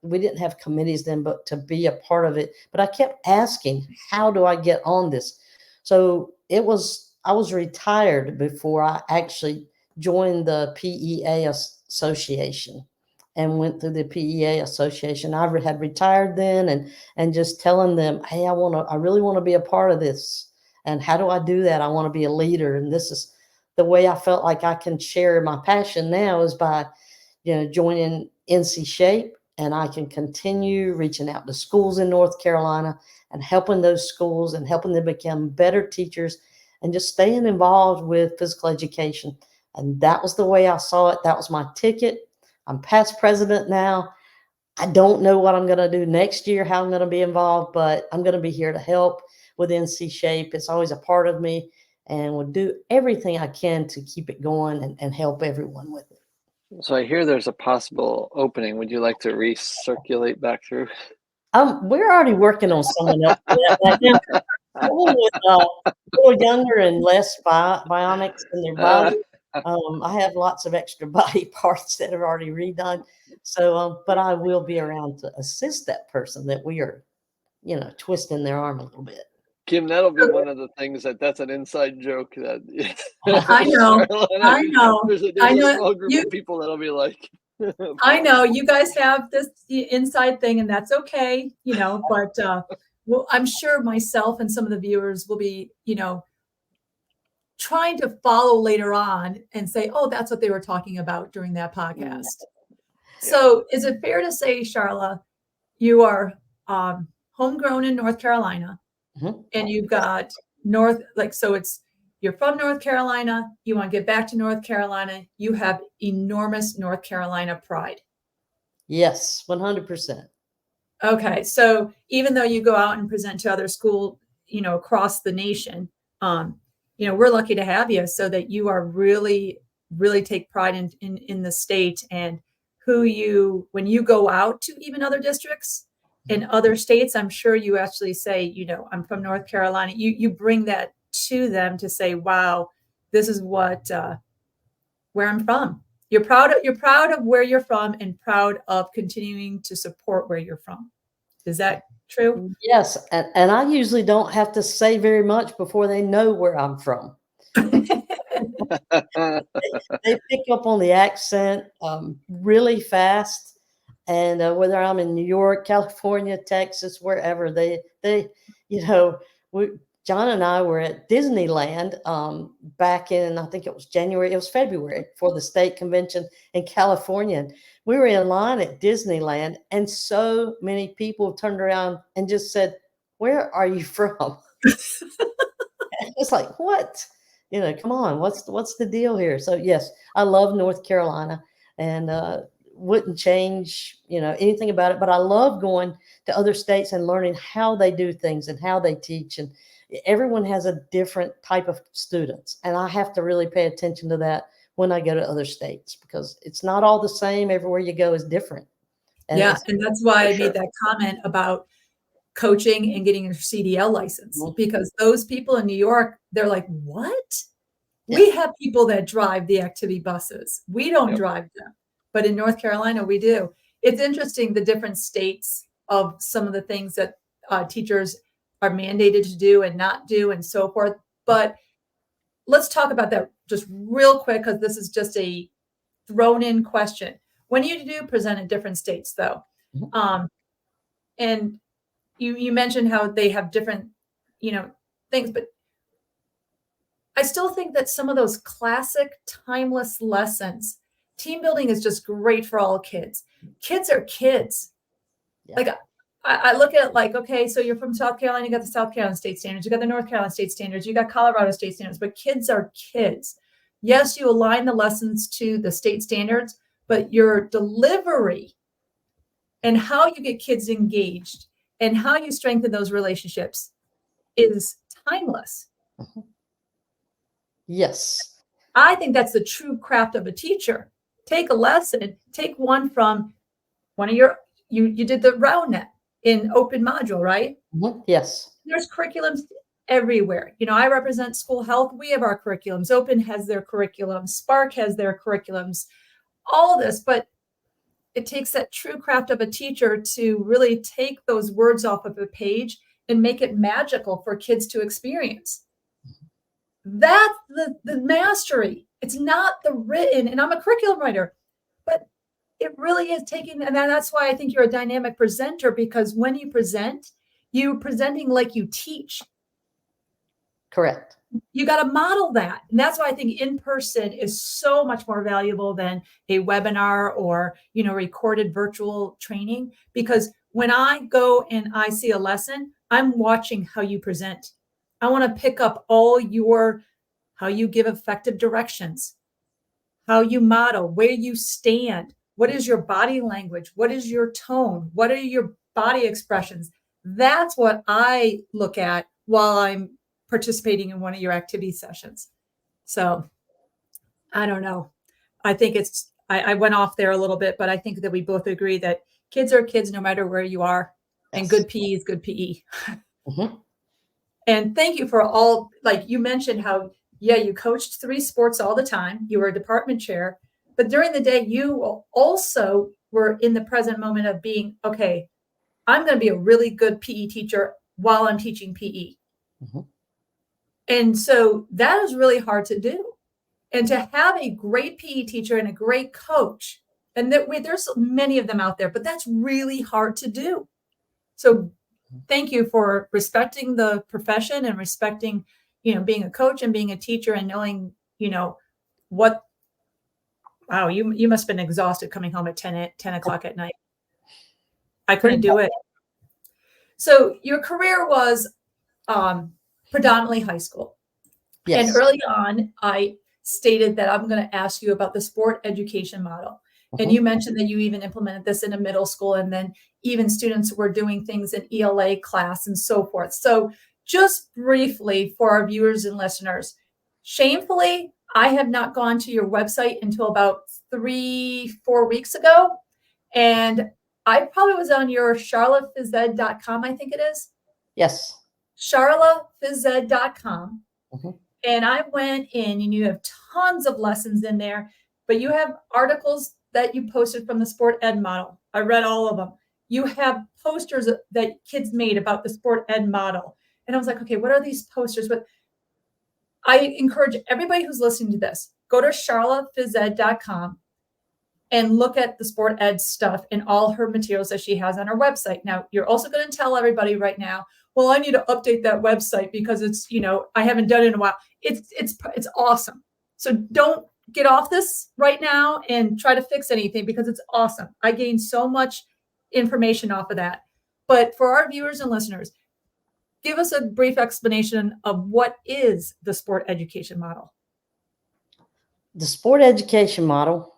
Speaker 4: we didn't have committees then, but to be a part of it. But I kept asking, how do I get on this? So I was retired before I actually joined the PEA Association and went through the PEA Association. I had retired then, and just telling them, hey, I really want to be a part of this. And how do I do that? I want to be a leader. And this is the way I felt like I can share my passion now, is by, joining NC Shape, and I can continue reaching out to schools in North Carolina and helping those schools and helping them become better teachers and just staying involved with physical education. And that was the way I saw it. That was my ticket. I'm past president now. I don't know what I'm going to do next year, how I'm going to be involved, but I'm going to be here to help with NC Shape. It's always a part of me, and will do everything I can to keep it going and help everyone with it.
Speaker 3: So I hear there's a possible opening. Would you like to recirculate back through?
Speaker 4: We're already working on someone else. Someone with a little younger and less bionics in their body. I have lots of extra body parts that are already redone. So, but I will be around to assist that person that we are, twisting their arm a little bit.
Speaker 3: Kim, that'll be one of the things that's an inside joke that
Speaker 2: I know. I know.
Speaker 3: There's a small group of people that'll be like,
Speaker 2: I know you guys have this inside thing, and that's okay, but well, I'm sure myself and some of the viewers will be, trying to follow later on and say, oh, that's what they were talking about during that podcast. So is it fair to say, Charla, you are homegrown in North Carolina, and you've got you're from North Carolina, you want to get back to North Carolina, you have enormous North Carolina pride.
Speaker 4: Yes, 100%.
Speaker 2: Okay, so even though you go out and present to other schools, across the nation, we're lucky to have you, so that you are really, really take pride in the state, and when you go out to even other districts in other states, I'm sure you actually say, I'm from North Carolina. You bring that to them to say, wow, this is where I'm from. You're proud of where you're from, and proud of continuing to support where you're from. Is that true?
Speaker 4: Yes. And I usually don't have to say very much before they know where I'm from. They pick up on the accent really fast. And whether I'm in New York, California, Texas, wherever, John and I were at Disneyland back in, I think it was February, for the state convention in California. And we were in line at Disneyland, and so many people turned around and just said, where are you from? It's like, what? Come on, what's the deal here? So yes, I love North Carolina, and wouldn't change, anything about it. But I love going to other states and learning how they do things and how they teach. And everyone has a different type of students, and I have to really pay attention to that when I go to other states, because it's not all the same. Everywhere you go is different. And
Speaker 2: and that's why I made that comment about coaching and getting your CDL license, because those people in New York, they're like, what? Yeah. We have people that drive the activity buses. We don't drive them. But in North Carolina, we do. It's interesting, the different states of some of the things that teachers are mandated to do and not do and so forth. But let's talk about that just real quick, because this is just a thrown in question. When you do present in different states, though, and you mentioned how they have different, things, but I still think that some of those classic timeless lessons, team building is just great for all kids. Kids are kids.
Speaker 4: Yeah.
Speaker 2: Like I look at like, okay, so you're from South Carolina, you got the South Carolina state standards, you got the North Carolina state standards, you got Colorado state standards, but kids are kids. Yes, you align the lessons to the state standards, but your delivery and how you get kids engaged and how you strengthen those relationships is timeless.
Speaker 4: Yes.
Speaker 2: I think that's the true craft of a teacher. Take a lesson, take one from one of you did the RoundNet in open module, right?
Speaker 4: Yes.
Speaker 2: There's curriculums everywhere. I represent school health. We have our curriculums. Open has their curriculums. Spark has their curriculums, all this, but it takes that true craft of a teacher to really take those words off of a page and make it magical for kids to experience. That's the mastery. It's not the written, and I'm a curriculum writer, but it really is taking, and that's why I think you're a dynamic presenter, because when you present, you're presenting like you teach.
Speaker 4: Correct.
Speaker 2: You got to model that. And that's why I think in person is so much more valuable than a webinar or, recorded virtual training. Because when I go and I see a lesson, I'm watching how you present. I want to pick up how you give effective directions, how you model, where you stand, what is your body language, what is your tone, what are your body expressions. That's what I look at while I'm participating in one of your activity sessions. So I don't know. I think I went off there a little bit, but I think that we both agree that kids are kids no matter where you are.
Speaker 4: Yes.
Speaker 2: And good PE is good PE.
Speaker 4: Mm-hmm.
Speaker 2: And thank you for all, like you mentioned how, you coached 3 sports all the time. You were a department chair, but during the day, you also were in the present moment of being, okay, I'm going to be a really good PE teacher while I'm teaching PE.
Speaker 4: Mm-hmm.
Speaker 2: And so that is really hard to do. And to have a great PE teacher and a great coach, and there's many of them out there, but that's really hard to do. So thank you for respecting the profession and respecting, being a coach and being a teacher and knowing, wow, you must have been exhausted coming home at 10 o'clock at night. I couldn't do it. So your career was predominantly high school.
Speaker 4: Yes.
Speaker 2: And early on, I stated that I'm going to ask you about the sport education model. And you mentioned that you even implemented this in a middle school, and then even students were doing things in ELA class and so forth. So just briefly for our viewers and listeners, shamefully, I have not gone to your website until about 3-4 weeks ago. And I probably was on your charlaphysed.com, I think it is.
Speaker 4: Yes.
Speaker 2: charlaphysed.com.
Speaker 4: Mm-hmm.
Speaker 2: And I went in, and you have tons of lessons in there, but you have articles that you posted from the sport ed model. I read all of them. You have posters that kids made about the sport ed model. And I was like, okay, what are these posters? But I encourage everybody who's listening to this, go to charlaphysed.com and look at the sport ed stuff and all her materials that she has on her website. Now, you're also going to tell everybody right now, well, I need to update that website because it's, I haven't done it in a while. It's awesome. So don't get off this right now and try to fix anything, because it's awesome. I gained so much information off of that. But for our viewers and listeners, give us a brief explanation of what is the sport education model.
Speaker 4: The sport education model.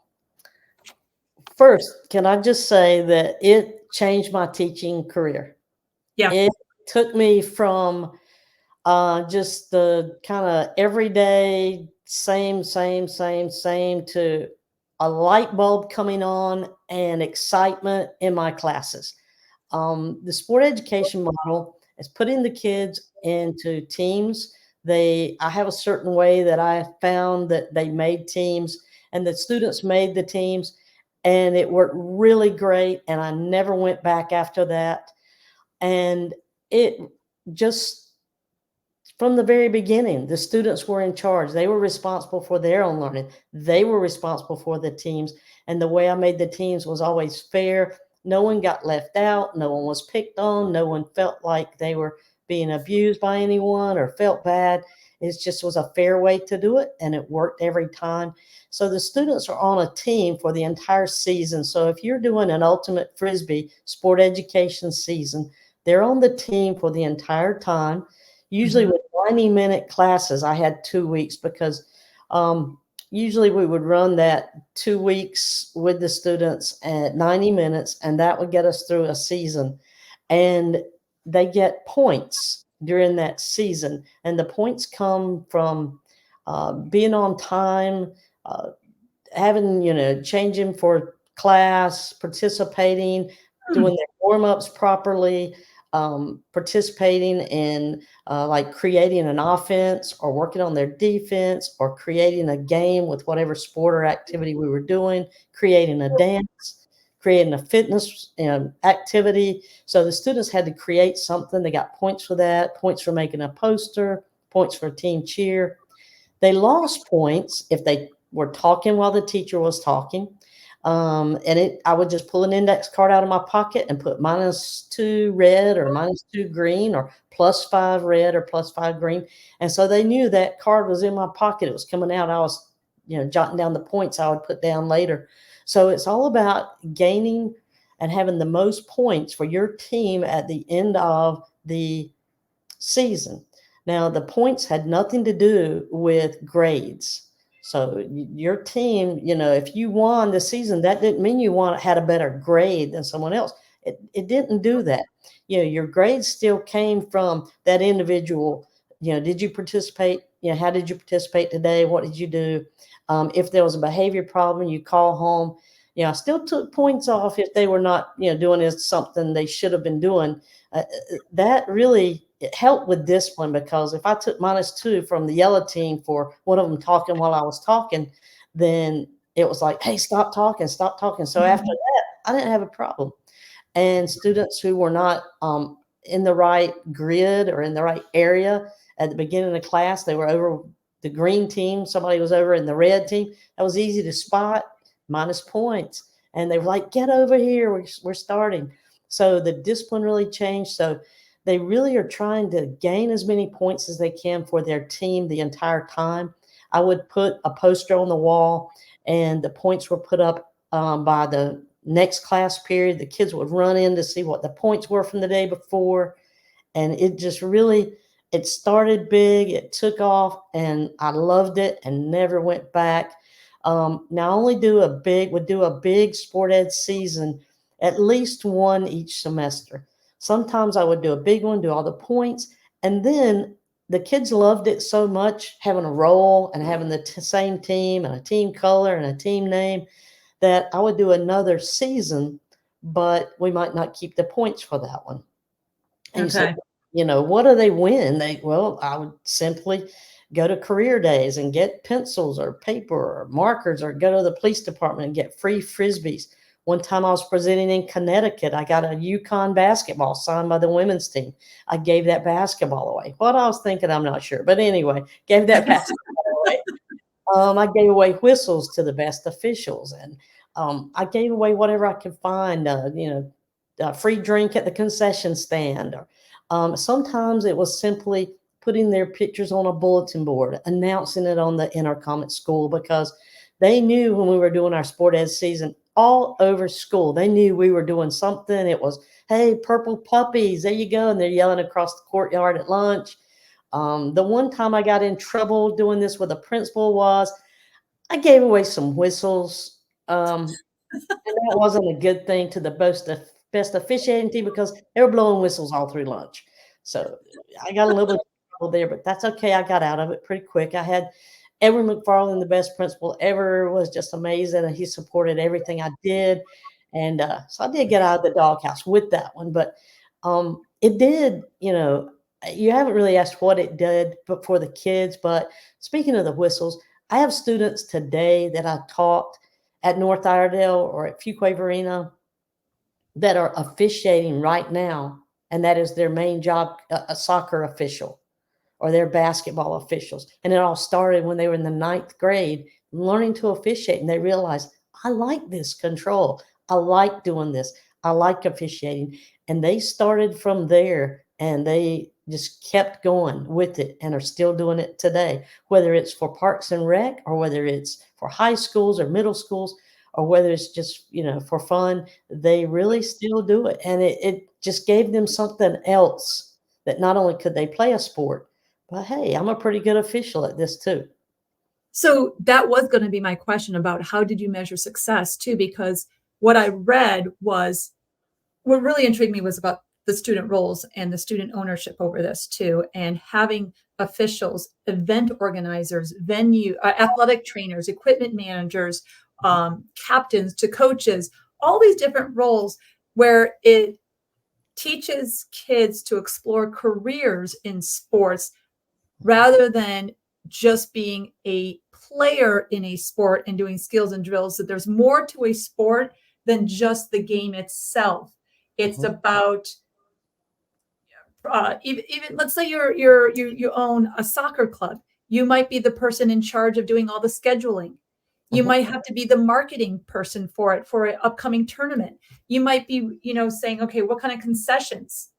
Speaker 4: First, can I just say that it changed my teaching career?
Speaker 2: Yeah.
Speaker 4: It took me from just the kind of everyday same to a light bulb coming on and excitement in my classes. The sport education model is putting the kids into teams. I have a certain way that I found that they made teams, and the students made the teams, and it worked really great. And I never went back after that. And it just from the very beginning, the students were in charge. They were responsible for their own learning. They were responsible for the teams. And the way I made the teams was always fair. No one got left out. No one was picked on. No one felt like they were being abused by anyone or felt bad. It just was a fair way to do it, and it worked every time. So the students are on a team for the entire season. So if you're doing an ultimate Frisbee sport education season, they're on the team for the entire time. Usually with 90-minute classes, I had 2 weeks because usually we would run that 2 weeks with the students at 90 minutes, and that would get us through a season. And they get points during that season. And the points come from being on time, having, changing for class, participating, doing their warm-ups properly, participating in like creating an offense or working on their defense or creating a game with whatever sport or activity we were doing, creating a dance, creating a fitness activity. So the students had to create something. They got points for that, points for making a poster, points for team cheer. They lost points if they were talking while the teacher was talking. I would just pull an index card out of my pocket and put -2 red or -2 green or +5 red or +5 green. And so they knew that card was in my pocket. It was coming out. I was, jotting down the points I would put down later. So it's all about gaining and having the most points for your team at the end of the season. Now, the points had nothing to do with grades. So your team, if you won the season, that didn't mean you had a better grade than someone else. It didn't do that. Your grades still came from that individual. Did you participate? How did you participate today? What did you do? If there was a behavior problem, you call home. I still took points off if they were not, doing something they should have been doing. That really it helped with discipline, because if I took -2 from the yellow team for one of them talking while I was talking, then it was like, hey, stop talking, stop talking. So after that, I didn't have a problem. And students who were not in the right grid or in the right area at the beginning of the class, they were over the green team, somebody was over in the red team. That was easy to spot, minus points. And they were like, get over here, we're starting. So the discipline really changed. So they really are trying to gain as many points as they can for their team the entire time. I would put a poster on the wall, and the points were put up by the next class period. The kids would run in to see what the points were from the day before. And it just really, it started big, it took off, and I loved it and never went back. Now I only would do a big sport ed season, at least one each semester. Sometimes I would do a big one, do all the points. And then the kids loved it so much, having a role and having the same team and a team color and a team name, that I would do another season, but we might not keep the points for that one. And you say, what do they win? I would simply go to career days and get pencils or paper or markers, or go to the police department and get free Frisbees. One time I was presenting in Connecticut. I got a UConn basketball signed by the women's team. I gave that basketball away. What I was thinking, I'm not sure. But anyway, gave that basketball away. I gave away whistles to the best officials. And I gave away whatever I could find, a free drink at the concession stand. Or sometimes it was simply putting their pictures on a bulletin board, announcing it on the intercom at school, because they knew when we were doing our sport ed season, all over school, they knew we were doing something. It was, hey, purple puppies, there you go. And they're yelling across the courtyard at lunch. The one time I got in trouble doing this with a principal was I gave away some whistles. And that wasn't a good thing to the best officiating team, because they were blowing whistles all through lunch. So I got a little bit of trouble there, but that's okay. I got out of it pretty quick. I had Edward McFarland, the best principal ever, was just amazing, and he supported everything I did. And so I did get out of the doghouse with that one. But it did, you haven't really asked what it did for the kids. But speaking of the whistles, I have students today that I taught at North Iredale or at Fuquay-Varina that are officiating right now and that is their main job, a soccer official or their basketball officials. And it all started when they were in the 9th grade, learning to officiate. And they realized, I like this control. I like doing this. I like officiating. And they started from there, and they just kept going with it and are still doing it today, whether it's for Parks and Rec or whether it's for high schools or middle schools, or whether it's just, for fun. They really still do it. And it just gave them something else, that not only could they play a sport, but hey, I'm a pretty good official at this too.
Speaker 2: So that was going to be my question about how did you measure success too? Because what I read was, what really intrigued me was about the student roles and the student ownership over this too, and having officials, event organizers, venue, athletic trainers, equipment managers, captains to coaches, all these different roles where it teaches kids to explore careers in sports rather than just being a player in a sport and doing skills and drills. So there's more to a sport than just the game itself. It's about even let's say you own a soccer club. You might be the person in charge of doing all the scheduling. You might have to be the marketing person for it for an upcoming tournament. You might be, saying, okay, what kind of concessions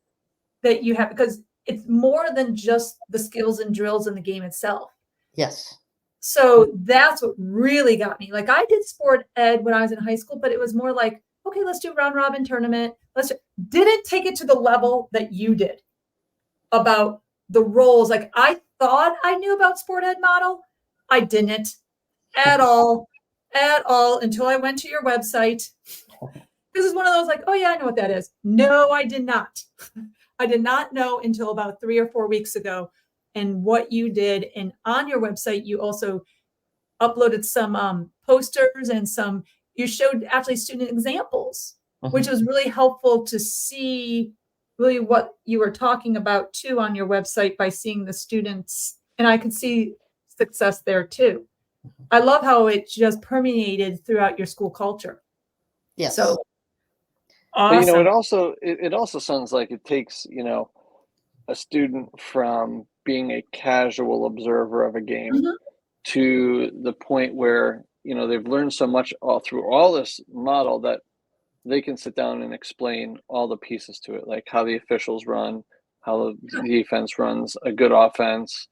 Speaker 2: that you have, because it's more than just the skills and drills in the game itself.
Speaker 4: Yes.
Speaker 2: So that's what really got me. Like, I did sport ed when I was in high school, but it was more like, okay, let's do round robin tournament. Didn't take it to the level that you did about the roles. Like, I thought I knew about sport ed model. I didn't at all until I went to your website. This is one of those like, oh yeah, I know what that is. No, I did not. I did not know until about 3 or 4 weeks ago, and what you did. And on your website, you also uploaded some posters and you showed actually student examples, which was really helpful to see really what you were talking about too on your website by seeing the students. And I could see success there too. I love how it just permeated throughout your school culture.
Speaker 4: Yes.
Speaker 2: So awesome.
Speaker 3: But, it also sounds like it takes, a student from being a casual observer of a game to the point where, they've learned so much through all this model that they can sit down and explain all the pieces to it, like how the officials run, how the defense runs, a good offense,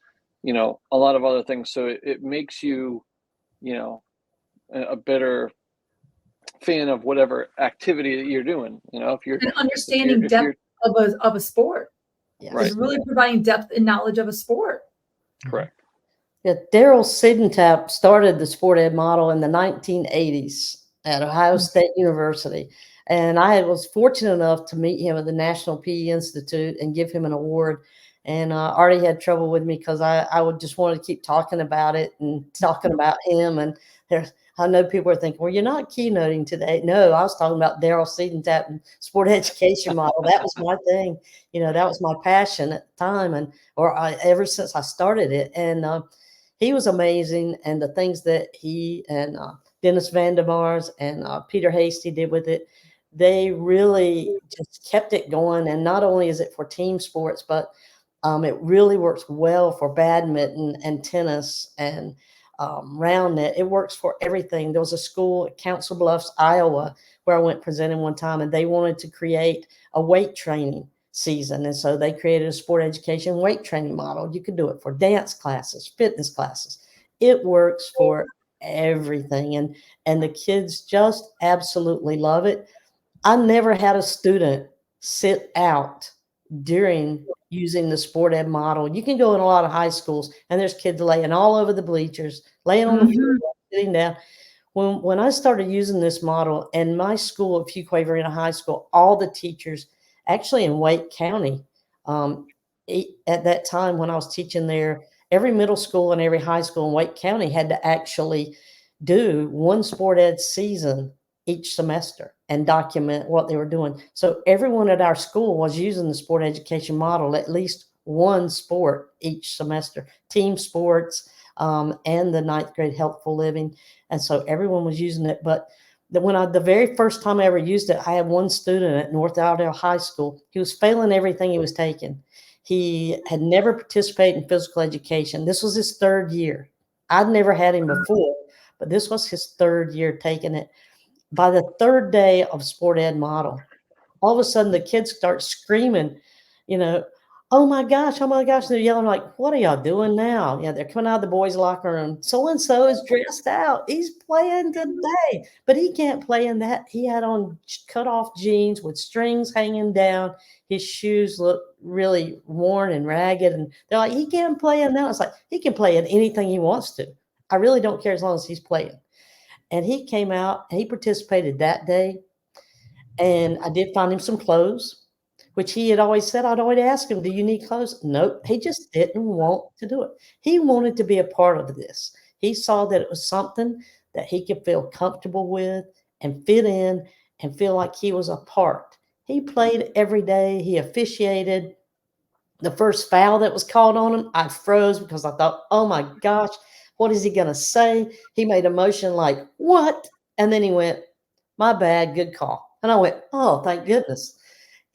Speaker 3: a lot of other things. So it makes you, a better fan of whatever activity that you're doing. If you're
Speaker 2: and understanding depth of a sport.
Speaker 4: Yes.
Speaker 2: Is really providing depth and knowledge of a sport.
Speaker 3: Correct.
Speaker 4: Yeah, Daryl Siedentap started the sport ed model in the 1980s at Ohio State University. And I was fortunate enough to meet him at the National PE Institute and give him an award. And Artie had trouble with me because I would just want to keep talking about it and talking about him. And I know people are thinking, well, you're not keynoting today. No, I was talking about Daryl Siedentap and sport education model. That was my thing. That was my passion at the time, ever since I started it. And he was amazing. And the things that he and Dennis Vandemars and Peter Hasty did with it, they really just kept it going. And not only is it for team sports, but it really works well for badminton and tennis and round net. It works for everything. There was a school at Council Bluffs, Iowa, where I went presenting one time, and they wanted to create a weight training season. And so they created a sport education weight training model. You could do it for dance classes, fitness classes. It works for everything. And the kids just absolutely love it. I never had a student sit out during using the sport ed model. You can go in a lot of high schools and there's kids laying all over the bleachers, laying on the floor, sitting down. When I started using this model in my school at Fuquay-Varina High School, all the teachers actually in Wake County, at that time when I was teaching there, every middle school and every high school in Wake County had to actually do one sport ed season each semester and document what they were doing. So everyone at our school was using the sport education model, at least one sport each semester, team sports, and the 9th grade healthful living. And so everyone was using it. But The very first time I ever used it, I had one student at North Iredell High School. He was failing everything he was taking. He had never participated in physical education. This was his third year. I'd never had him before, but this was his third year taking it. By the third day of sport ed model, all of a sudden the kids start screaming, you know, oh my gosh, oh my gosh. They're yelling like, what are y'all doing now? Yeah, they're coming out of the boys' locker room. So-and-so is dressed out. He's playing today, but he can't play in that. He had on cut off jeans with strings hanging down. His shoes look really worn and ragged. And they're like, he can't play in that. It's like, he can play in anything he wants to. I really don't care as long as he's playing. And he came out, he participated that day. And I did find him some clothes, which he had always said. I'd already asked him, do you need clothes? Nope. He just didn't want to do it. He wanted to be a part of this. He saw that it was something that he could feel comfortable with and fit in and feel like he was a part. He played every day. He officiated. The first foul that was called on him, I froze because I thought, oh my gosh, what is he going to say? He made a motion like, what? And then he went, my bad, good call. And I went, oh, thank goodness.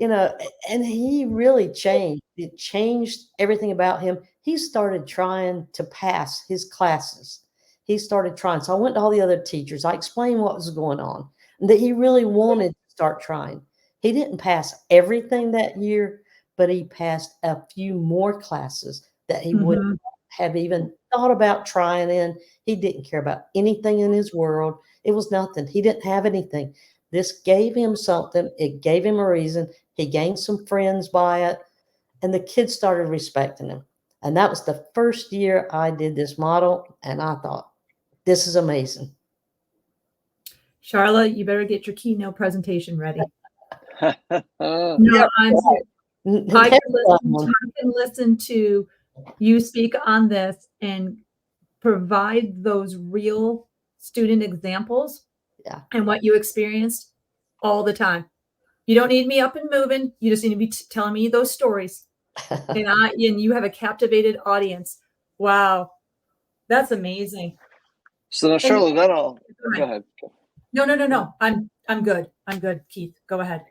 Speaker 4: And he really changed. It changed everything about him. He started trying to pass his classes. He started trying. So I went to all the other teachers. I explained what was going on and that he really wanted to start trying. He didn't pass everything that year, but he passed a few more classes that he wouldn't have even thought about trying in. He didn't care about anything in his world. It was nothing. He didn't have anything. This gave him something. It gave him a reason. He gained some friends by it, and the kids started respecting him. And that was the first year I did this model, and I thought, this is amazing.
Speaker 2: Charla, you better get your keynote presentation ready.
Speaker 3: No,
Speaker 2: I can listen to you speak on this and provide those real student examples and what you experienced all the time. You don't need me up and moving. You just need to be telling me those stories. And you have a captivated audience. Wow. That's amazing.
Speaker 3: So now, Charlotte, go ahead.
Speaker 2: No. I'm good. I'm good, Keith. Go ahead.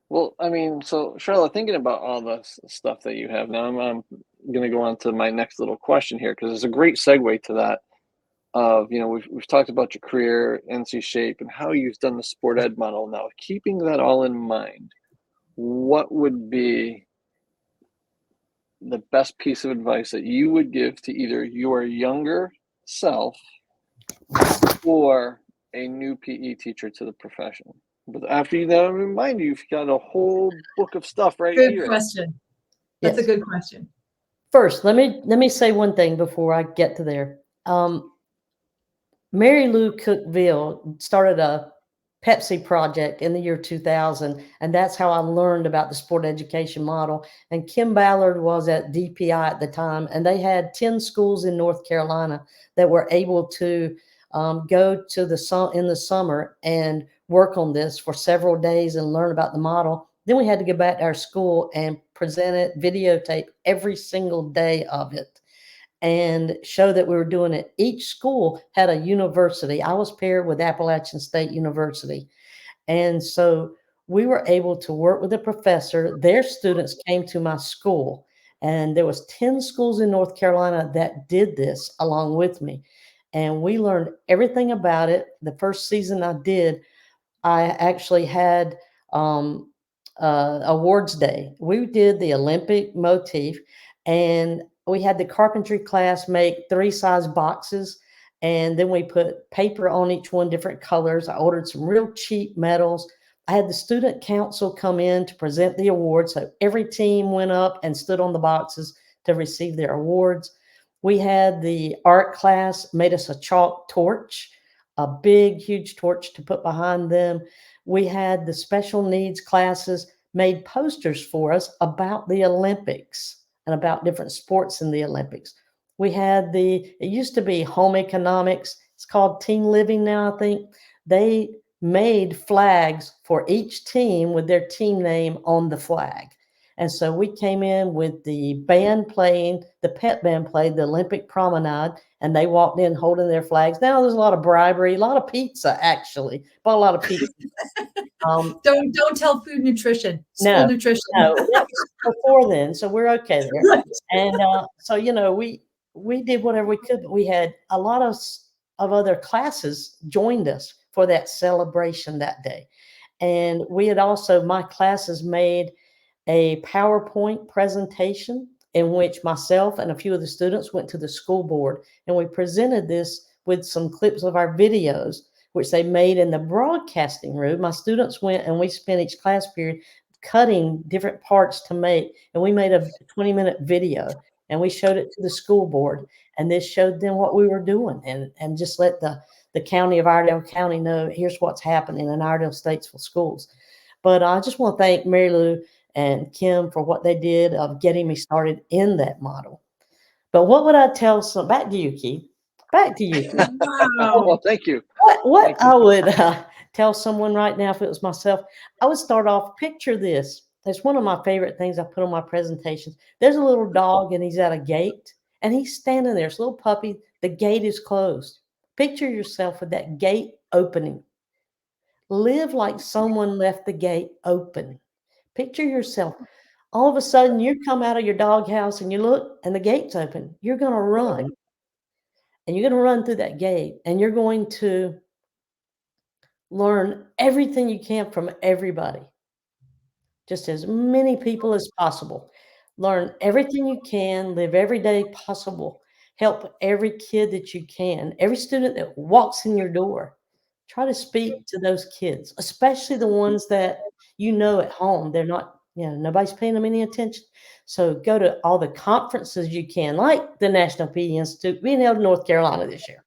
Speaker 3: Well, I mean, so Charlotte, thinking about all the stuff that you have now, I'm going to go on to my next little question here because it's a great segue to that. We've talked about your career, NC Shape, and how you've done the sport ed model. Now, keeping that all in mind, what would be the best piece of advice that you would give to either your younger self or a new PE teacher to the profession? But after you now remind you, you've got a whole book of stuff right here.
Speaker 2: Good question. That's a good question.
Speaker 4: First, let me say one thing before I get to there. Mary Lou Cookville started a Pepsi project in the year 2000, and that's how I learned about the sport education model. And Kim Ballard was at DPI at the time, and they had 10 schools in North Carolina that were able to go to in the summer and work on this for several days and learn about the model. Then we had to go back to our school and present it, videotape every single day of it, and show that we were doing it. Each school had a university. I was paired with Appalachian State University. And so we were able to work with a professor. Their students came to my school, and there was 10 schools in North Carolina that did this along with me. And we learned everything about it. The first season I did, I actually had awards day. We did the Olympic motif, and we had the carpentry class make 3-size boxes, and then we put paper on each one, different colors. I ordered some real cheap metals. I had the student council come in to present the awards. So every team went up and stood on the boxes to receive their awards. We had the art class made us a chalk torch, a big, huge torch to put behind them. We had the special needs classes made posters for us about the Olympics and about different sports in the Olympics. We had it used to be home economics. It's called Team Living now, I think. They made flags for each team with their team name on the flag. And so we came in with the band playing, the pep band played the Olympic Promenade, and they walked in holding their flags. Now there's a lot of bribery, a lot of pizza, actually. Bought a lot of pizza.
Speaker 2: Don't tell food nutrition, school
Speaker 4: No,
Speaker 2: nutrition.
Speaker 4: no, that was before then, so we're okay there.
Speaker 2: Right.
Speaker 4: And so we did whatever we could, but we had a lot of other classes joined us for that celebration that day. And we had also, my classes made a PowerPoint presentation in which myself and a few of the students went to the school board, and we presented this with some clips of our videos, which they made in the broadcasting room. My students went and we spent each class period cutting different parts to make, and we made a 20-minute video and we showed it to the school board, and this showed them what we were doing, and just let the county of Iredell County know, here's what's happening in Iredell Statesville schools. But I just want to thank Mary Lou and Kim for what they did of getting me started in that model. But what would I tell some, back to you, Keith, back to you.
Speaker 2: Wow.
Speaker 3: Well, thank you.
Speaker 4: What
Speaker 3: Thank you.
Speaker 4: I would tell someone right now, if it was myself, I would start off, picture this. That's one of my favorite things I put on my presentations. There's a little dog and he's at a gate and he's standing there. It's a little puppy. The gate is closed. Picture yourself with that gate opening. Live like someone left the gate open. Picture yourself. All of a sudden, you come out of your doghouse and you look and the gate's open. You're going to run. And you're going to run through that gate and you're going to learn everything you can from everybody. Just as many people as possible. Learn everything you can, live every day possible. Help every kid that you can, every student that walks in your door. Try to speak to those kids, especially the ones that you know at home. They're not, nobody's paying them any attention. So go to all the conferences you can, like the National PE Institute being held in North Carolina this year.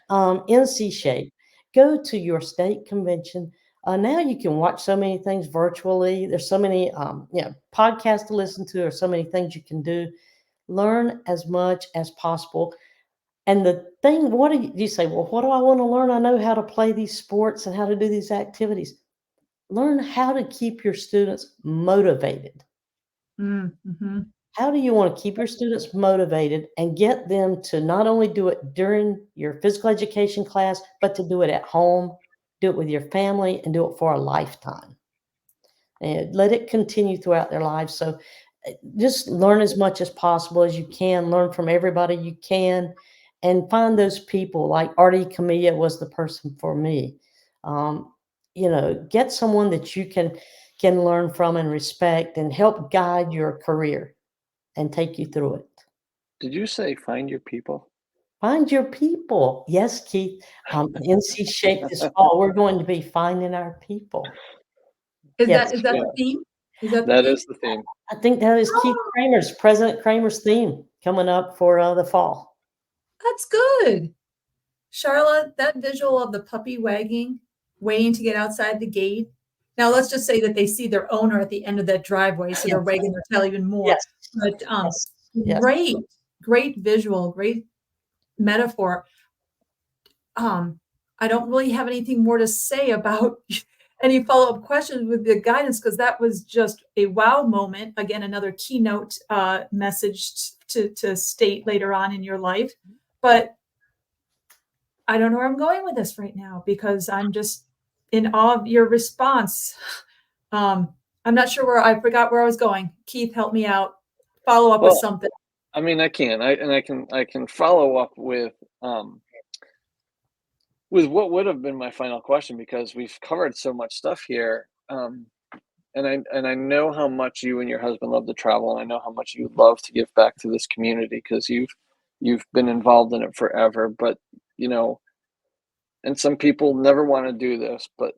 Speaker 4: NC Shape. Go to your state convention. Now you can watch so many things virtually. There's so many podcasts to listen to, or so many things you can do. Learn as much as possible. And the thing, what do you say? Well, what do I want to learn? I know how to play these sports and how to do these activities. Learn how to keep your students motivated.
Speaker 2: Mm-hmm.
Speaker 4: How do you want to keep your students motivated and get them to not only do it during your physical education class, but to do it at home, do it with your family, and do it for a lifetime? And let it continue throughout their lives. So just learn as much as possible as you can. Learn from everybody you can, and find those people like Artie Camilla was the person for me. Get someone that you can learn from and respect and help guide your career and take you through it.
Speaker 3: Did you say find your people?
Speaker 4: Find your people. Yes, Keith. NC Shape this fall, we're going to be finding our people.
Speaker 2: Is
Speaker 4: Yes.
Speaker 2: that the theme? Is that the
Speaker 3: That
Speaker 2: theme?
Speaker 3: is the theme.
Speaker 4: I think that is Keith Kramer's, President Kramer's theme coming up for the fall.
Speaker 2: That's good. Charla, that visual of the puppy waiting to get outside the gate. Now, let's just say that they see their owner at the end of that driveway, so they're wagging their tail even more.
Speaker 4: Yes.
Speaker 2: But
Speaker 4: Yes.
Speaker 2: great visual, great metaphor. I don't really have anything more to say about any follow-up questions with the guidance, because that was just a wow moment. Again, another keynote message to state later on in your life. But I don't know where I'm going with this right now, because I'm just in awe of your response. I'm not sure I forgot where I was going. Keith, help me out. Follow up with something.
Speaker 3: I mean, I can follow up with what would have been my final question, because we've covered so much stuff here. And I know how much you and your husband love to travel, and I know how much you love to give back to this community, because you've been involved in it forever. But and some people never want to do this, but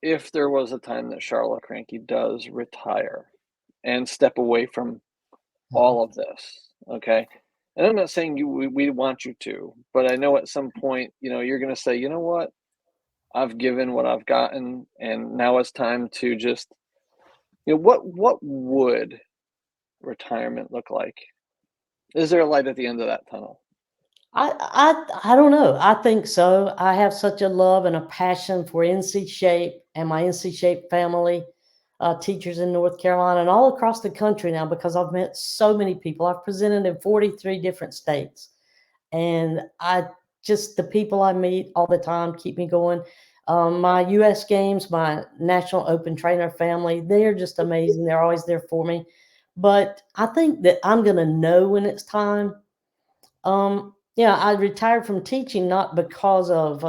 Speaker 3: if there was a time that Charla Krahnke does retire and step away from all of this, okay, and I'm not saying we want you to, but I know at some point, you're going to say, you know what, I've given what I've gotten, and now it's time to just, what would retirement look like? Is there a light at the end of that tunnel?
Speaker 4: I don't know. I think so. I have such a love and a passion for NC Shape and my NC Shape family. teachers in North Carolina and all across the country now, because I've met so many people. I've presented in 43 different states. And the people I meet all the time keep me going. My U.S. games, my National Open trainer family, they're just amazing. They're always there for me. But I think that I'm going to know when it's time. I retired from teaching not because of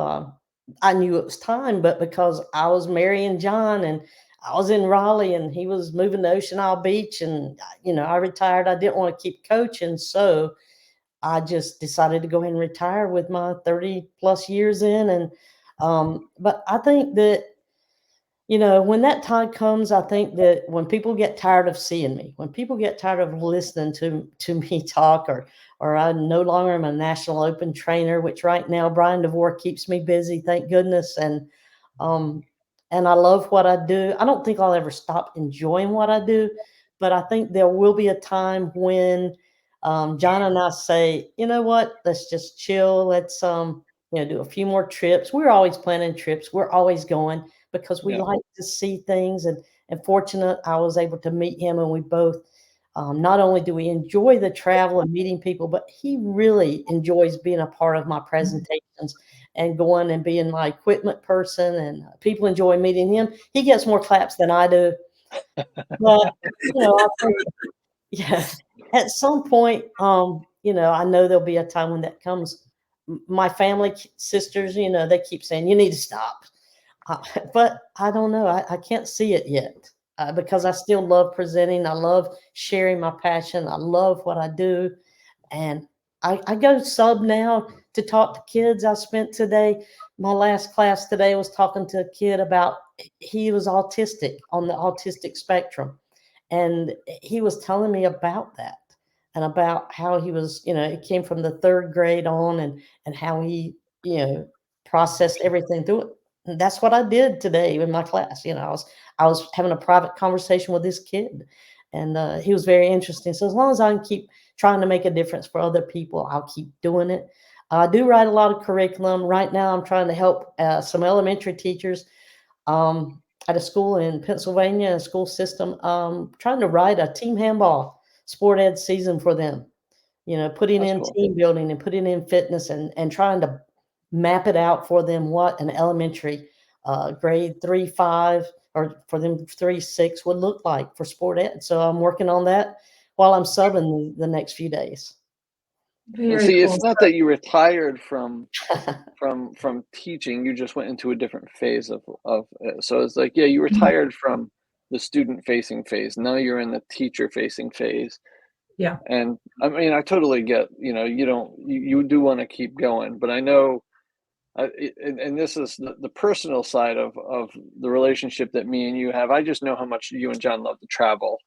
Speaker 4: I knew it was time, but because I was marrying John and I was in Raleigh and he was moving to Ocean Isle Beach, and I retired. I didn't want to keep coaching, so I just decided to go ahead and retire with my 30 plus years in. And but I think that when that time comes, I think that when people get tired of seeing me, when people get tired of listening to me talk, or I no longer am a National Open trainer, which right now Brian DeVore keeps me busy, thank goodness. Um, and I love what I do. I don't think I'll ever stop enjoying what I do, but I think there will be a time when John and I say, you know what, let's just chill. Let's do a few more trips. We're always planning trips. We're always going, because we like to see things. And fortunate, I was able to meet him, and we both, not only do we enjoy the travel and meeting people, but he really enjoys being a part of my presentations and going and being my equipment person, and people enjoy meeting him. He gets more claps than I do. But, I think, yeah, at some point, I know there'll be a time when that comes. My family, sisters, they keep saying, you need to stop. But I don't know. I can't see it yet, because I still love presenting. I love sharing my passion. I love what I do. And I go sub now to talk to kids. I spent today, my last class today was talking to a kid about, he was autistic, on the autistic spectrum. And he was telling me about that, and about how he was, it came from the third grade on, and how he, processed everything through it. And that's what I did today in my class. I was having a private conversation with this kid, and he was very interesting. So as long as I can keep trying to make a difference for other people, I'll keep doing it. I do write a lot of curriculum. Right now, I'm trying to help some elementary teachers at a school in Pennsylvania, a school system, trying to write a team handball sport ed season for them. Putting
Speaker 3: That's
Speaker 4: in
Speaker 3: cool.
Speaker 4: team building and putting in fitness, and trying to map it out for them what an elementary grade 3-5, or for them 3-6 would look like for sport ed. So I'm working on that while I'm subbing the next few days.
Speaker 3: And
Speaker 2: Very
Speaker 3: see,
Speaker 2: cool.
Speaker 3: it's not that you retired from teaching, you just went into a different phase of it. So it's like, yeah, you retired from the student facing phase. Now you're in the teacher facing phase.
Speaker 2: Yeah.
Speaker 3: And I mean, I totally get, you do want to keep going, but I know, and this is the personal side of the relationship that me and you have. I just know how much you and John love to travel.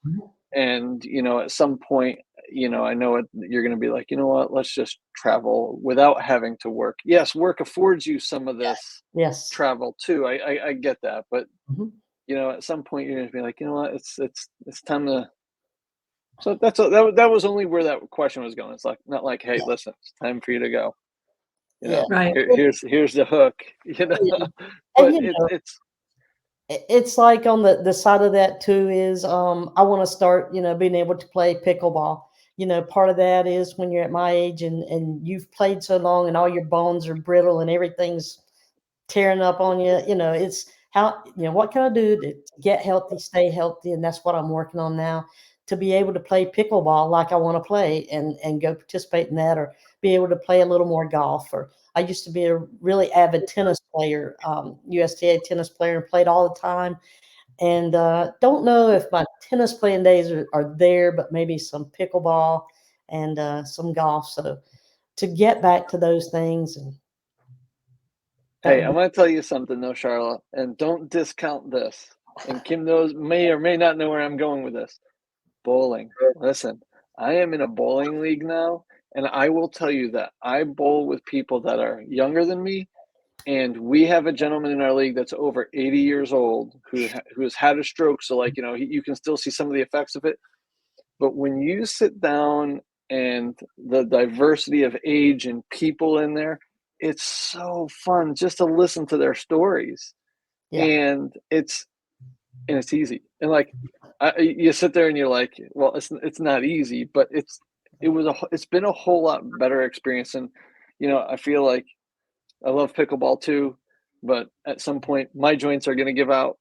Speaker 3: And, at some point, I know you're going to be like, you know what, let's just travel without having to work. Yes, work affords you some of this
Speaker 4: Yes.
Speaker 3: travel too. I get that. But,
Speaker 4: Mhm.
Speaker 3: at some point you're going to be like, you know what, it's time to. So that was only where that question was going. It's like, not like, hey, listen, it's time for you to go.
Speaker 2: Right.
Speaker 3: Here's the hook,
Speaker 4: Yeah.
Speaker 3: but
Speaker 4: And,
Speaker 3: it's
Speaker 4: it's like on the side of that too is I want to start, being able to play pickleball. Part of that is when you're at my age, and you've played so long and all your bones are brittle and everything's tearing up on you. It's how, what can I do to get healthy, stay healthy? And that's what I'm working on now, to be able to play pickleball like I want to play, and go participate in that, or be able to play a little more golf. Or I used to be a really avid tennis player, USTA tennis player, and played all the time. And don't know if my tennis playing days are there, but maybe some pickleball and some golf. So to get back to those things, and
Speaker 3: Hey, I'm going to tell you something though, Charla, and don't discount this. And Kim may or may not know where I'm going with this. Bowling. Listen, I am in a bowling league now, and I will tell you that I bowl with people that are younger than me, and we have a gentleman in our league that's over 80 years old who has had a stroke. So, like, you can still see some of the effects of it. But when you sit down and the diversity of age and people in there, it's so fun just to listen to their stories.
Speaker 4: Yeah.
Speaker 3: And and it's easy. And like, you sit there and you're like, well, it's not easy, but it's been a whole lot better experience. And, I feel like I love pickleball too, but at some point my joints are going to give out,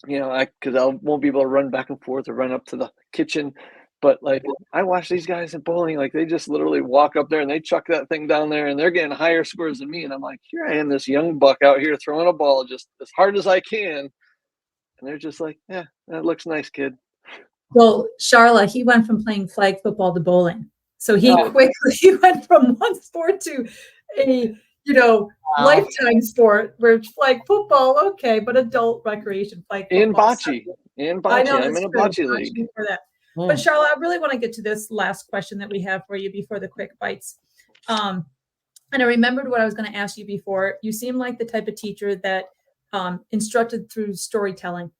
Speaker 3: because I won't be able to run back and forth or run up to the kitchen. But like, I watch these guys in bowling, like they just literally walk up there and they chuck that thing down there and they're getting higher scores than me. And I'm like, here I am, this young buck out here throwing a ball just as hard as I can. And they're just like, yeah, that looks nice, kid.
Speaker 2: Well, Charla, he went from playing flag football to bowling. So he quickly went from one sport to a, lifetime sport where flag football, okay, but adult recreation flag football.
Speaker 3: And bocce.
Speaker 2: I know,
Speaker 3: I'm in a bocce league.
Speaker 2: For that. But Charla, I really want to get to this last question that we have for you before the quick bites. And I remembered what I was going to ask you before. You seem like the type of teacher that instructed through storytelling.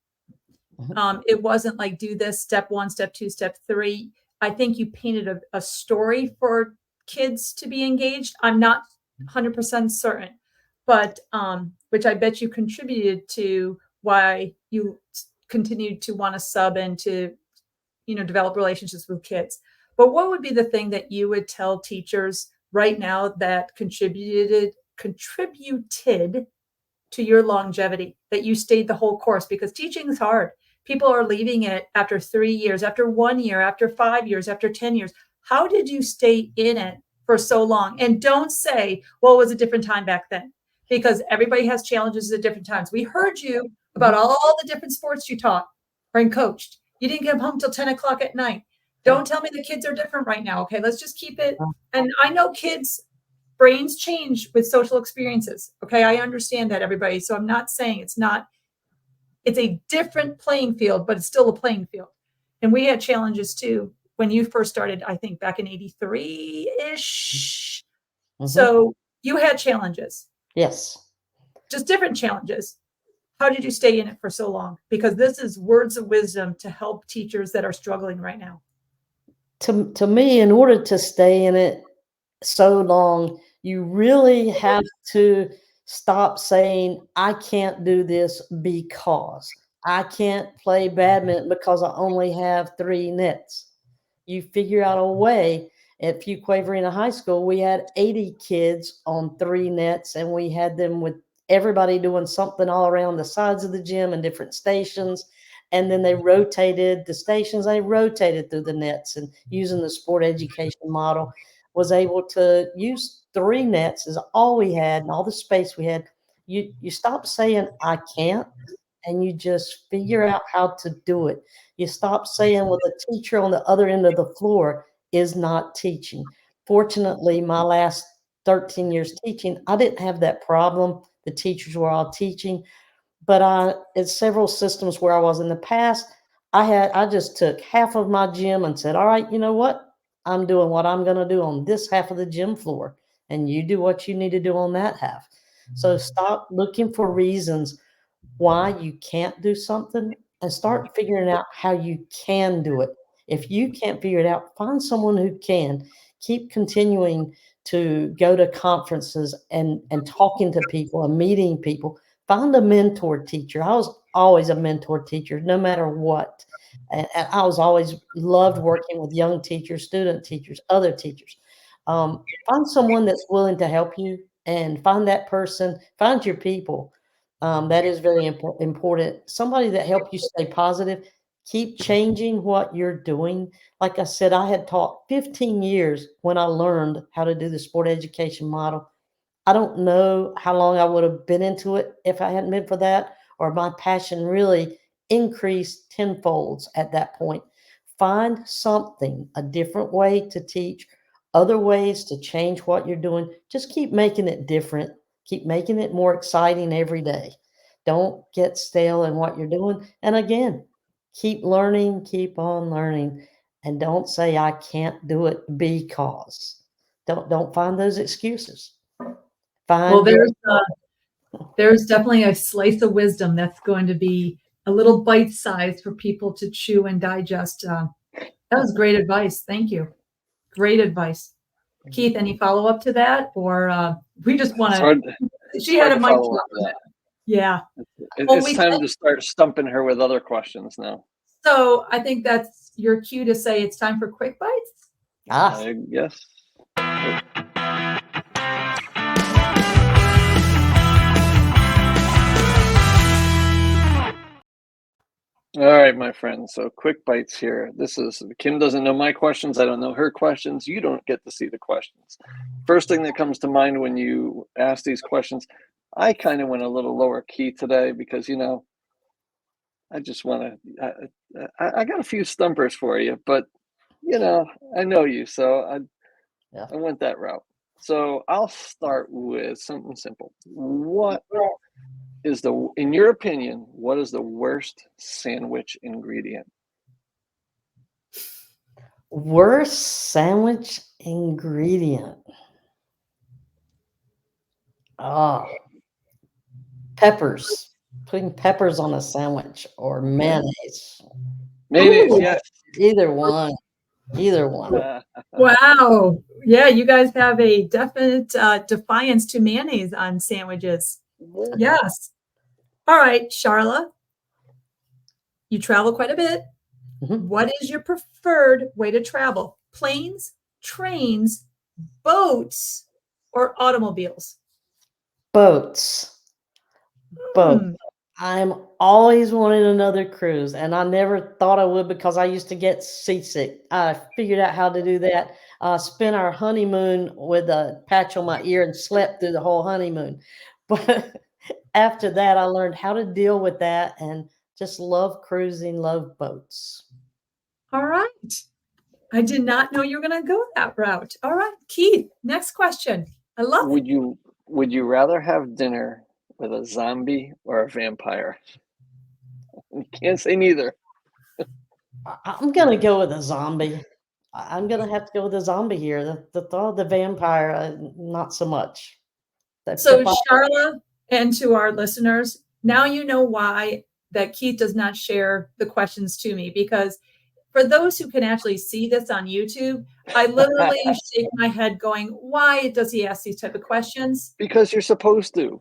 Speaker 2: It wasn't like do this, step 1, step 2, step 3. I think you painted a story for kids to be engaged. I'm not 100% certain, but which I bet you contributed to why you continued to want to sub and to develop relationships with kids. But what would be the thing that you would tell teachers right now that contributed to your longevity, that you stayed the whole course? Because teaching is hard. People are leaving it after 3 years, after 1 year, after 5 years, after 10 years. How did you stay in it for so long? And don't say, well, it was a different time back then, because everybody has challenges at different times. We heard you about all the different sports you taught or coached. You didn't get home till 10 o'clock at night. Don't tell me the kids are different right now. Okay, let's just keep it. And I know kids' brains change with social experiences. Okay, I understand that, everybody. So I'm not saying it's a different playing field, but it's still a playing field. And we had challenges too when you first started, I think back in 83-ish. So you had challenges.
Speaker 4: Yes.
Speaker 2: Just different challenges. How did you stay in it for so long? Because this is words of wisdom to help teachers that are struggling right now.
Speaker 4: To me, in order to stay in it so long, you really have to stop saying, I can't do this because I can't play badminton because I only have 3 nets. You figure out a way. At Fuquay-Varina High School, we had 80 kids on 3 nets, and we had them with everybody doing something all around the sides of the gym and different stations. And then they rotated the stations. They rotated through the nets, and using the sport education model was able to use 3 nets is all we had and all the space we had. You stop saying, I can't, and you just figure out how to do it. You stop saying, well, the teacher on the other end of the floor is not teaching. Fortunately, my last 13 years teaching, I didn't have that problem. The teachers were all teaching, but in several systems where I was in the past, I just took half of my gym and said, all right, you know what? I'm doing what I'm going to do on this half of the gym floor, and you do what you need to do on that half. So stop looking for reasons why you can't do something and start figuring out how you can do it. If you can't figure it out, find someone who can. Keep continuing to go to conferences and talking to people and meeting people. Find a mentor teacher. I was always a mentor teacher, no matter what. And I was always loved working with young teachers, student teachers, other teachers. Find someone that's willing to help you, and find that person. Find your people. That is very important. Somebody that helps you stay positive. Keep changing what you're doing. Like I said, I had taught 15 years when I learned how to do the sport education model. I don't know how long I would have been into it if I hadn't been for that, or my passion really increased tenfolds at that point. Find something, a different way to teach, other ways to change what you're doing. Just keep making it different. Keep making it more exciting every day. Don't get stale in what you're doing. And again, keep learning, keep on learning, and don't say I can't do it because. Don't find those excuses.
Speaker 2: Well, there's definitely a slice of wisdom that's going to be a little bite-sized for people to chew and digest. That was great advice. Thank you. Great advice. Keith, any follow-up to that? Or we just want to, she had a mic drop. Yeah.
Speaker 3: It's time to start stumping her with other questions now.
Speaker 2: So I think that's your cue to say it's time for quick bites.
Speaker 3: Yes. All right, my friends. So quick bites here. This is Kim doesn't know my questions. I don't know her questions. You don't get to see the questions. First thing that comes to mind when you ask these questions, I kind of went a little lower key today because, I just want to, I got a few stumpers for you, but, I know you. So I went that route. So I'll start with something simple. In your opinion, what is the worst sandwich ingredient?
Speaker 4: Worst sandwich ingredient. Peppers. Putting peppers on a sandwich or mayonnaise.
Speaker 3: Mayonnaise,
Speaker 2: Ooh.
Speaker 3: yes.
Speaker 4: Either one. Either one.
Speaker 2: Wow. Yeah, you guys have a definite defiance to mayonnaise on sandwiches. Yes. All right, Charla. You travel quite a bit.
Speaker 4: Mhm.
Speaker 2: What is your preferred way to travel? Planes, trains, boats, or automobiles?
Speaker 4: Boats. Boat.
Speaker 2: Hmm.
Speaker 4: I'm always wanting another cruise, and I never thought I would because I used to get seasick. I figured out how to do that. Spent our honeymoon with a patch on my ear and slept through the whole honeymoon. But after that, I learned how to deal with that and just love cruising, love boats.
Speaker 2: All right. I did not know you were going to go that route. All right, Keith, next question. I love it.
Speaker 3: Would you rather have dinner with a zombie or a vampire? You can't say neither.
Speaker 4: I'm going to go with a zombie. I'm going to have to go with a zombie here. The vampire, not so much.
Speaker 2: So, Charla, and to our listeners, now you know why that Keith does not share the questions to me, because for those who can actually see this on YouTube, I literally shake my head going, why does he ask these type of questions?
Speaker 3: Because you're supposed to.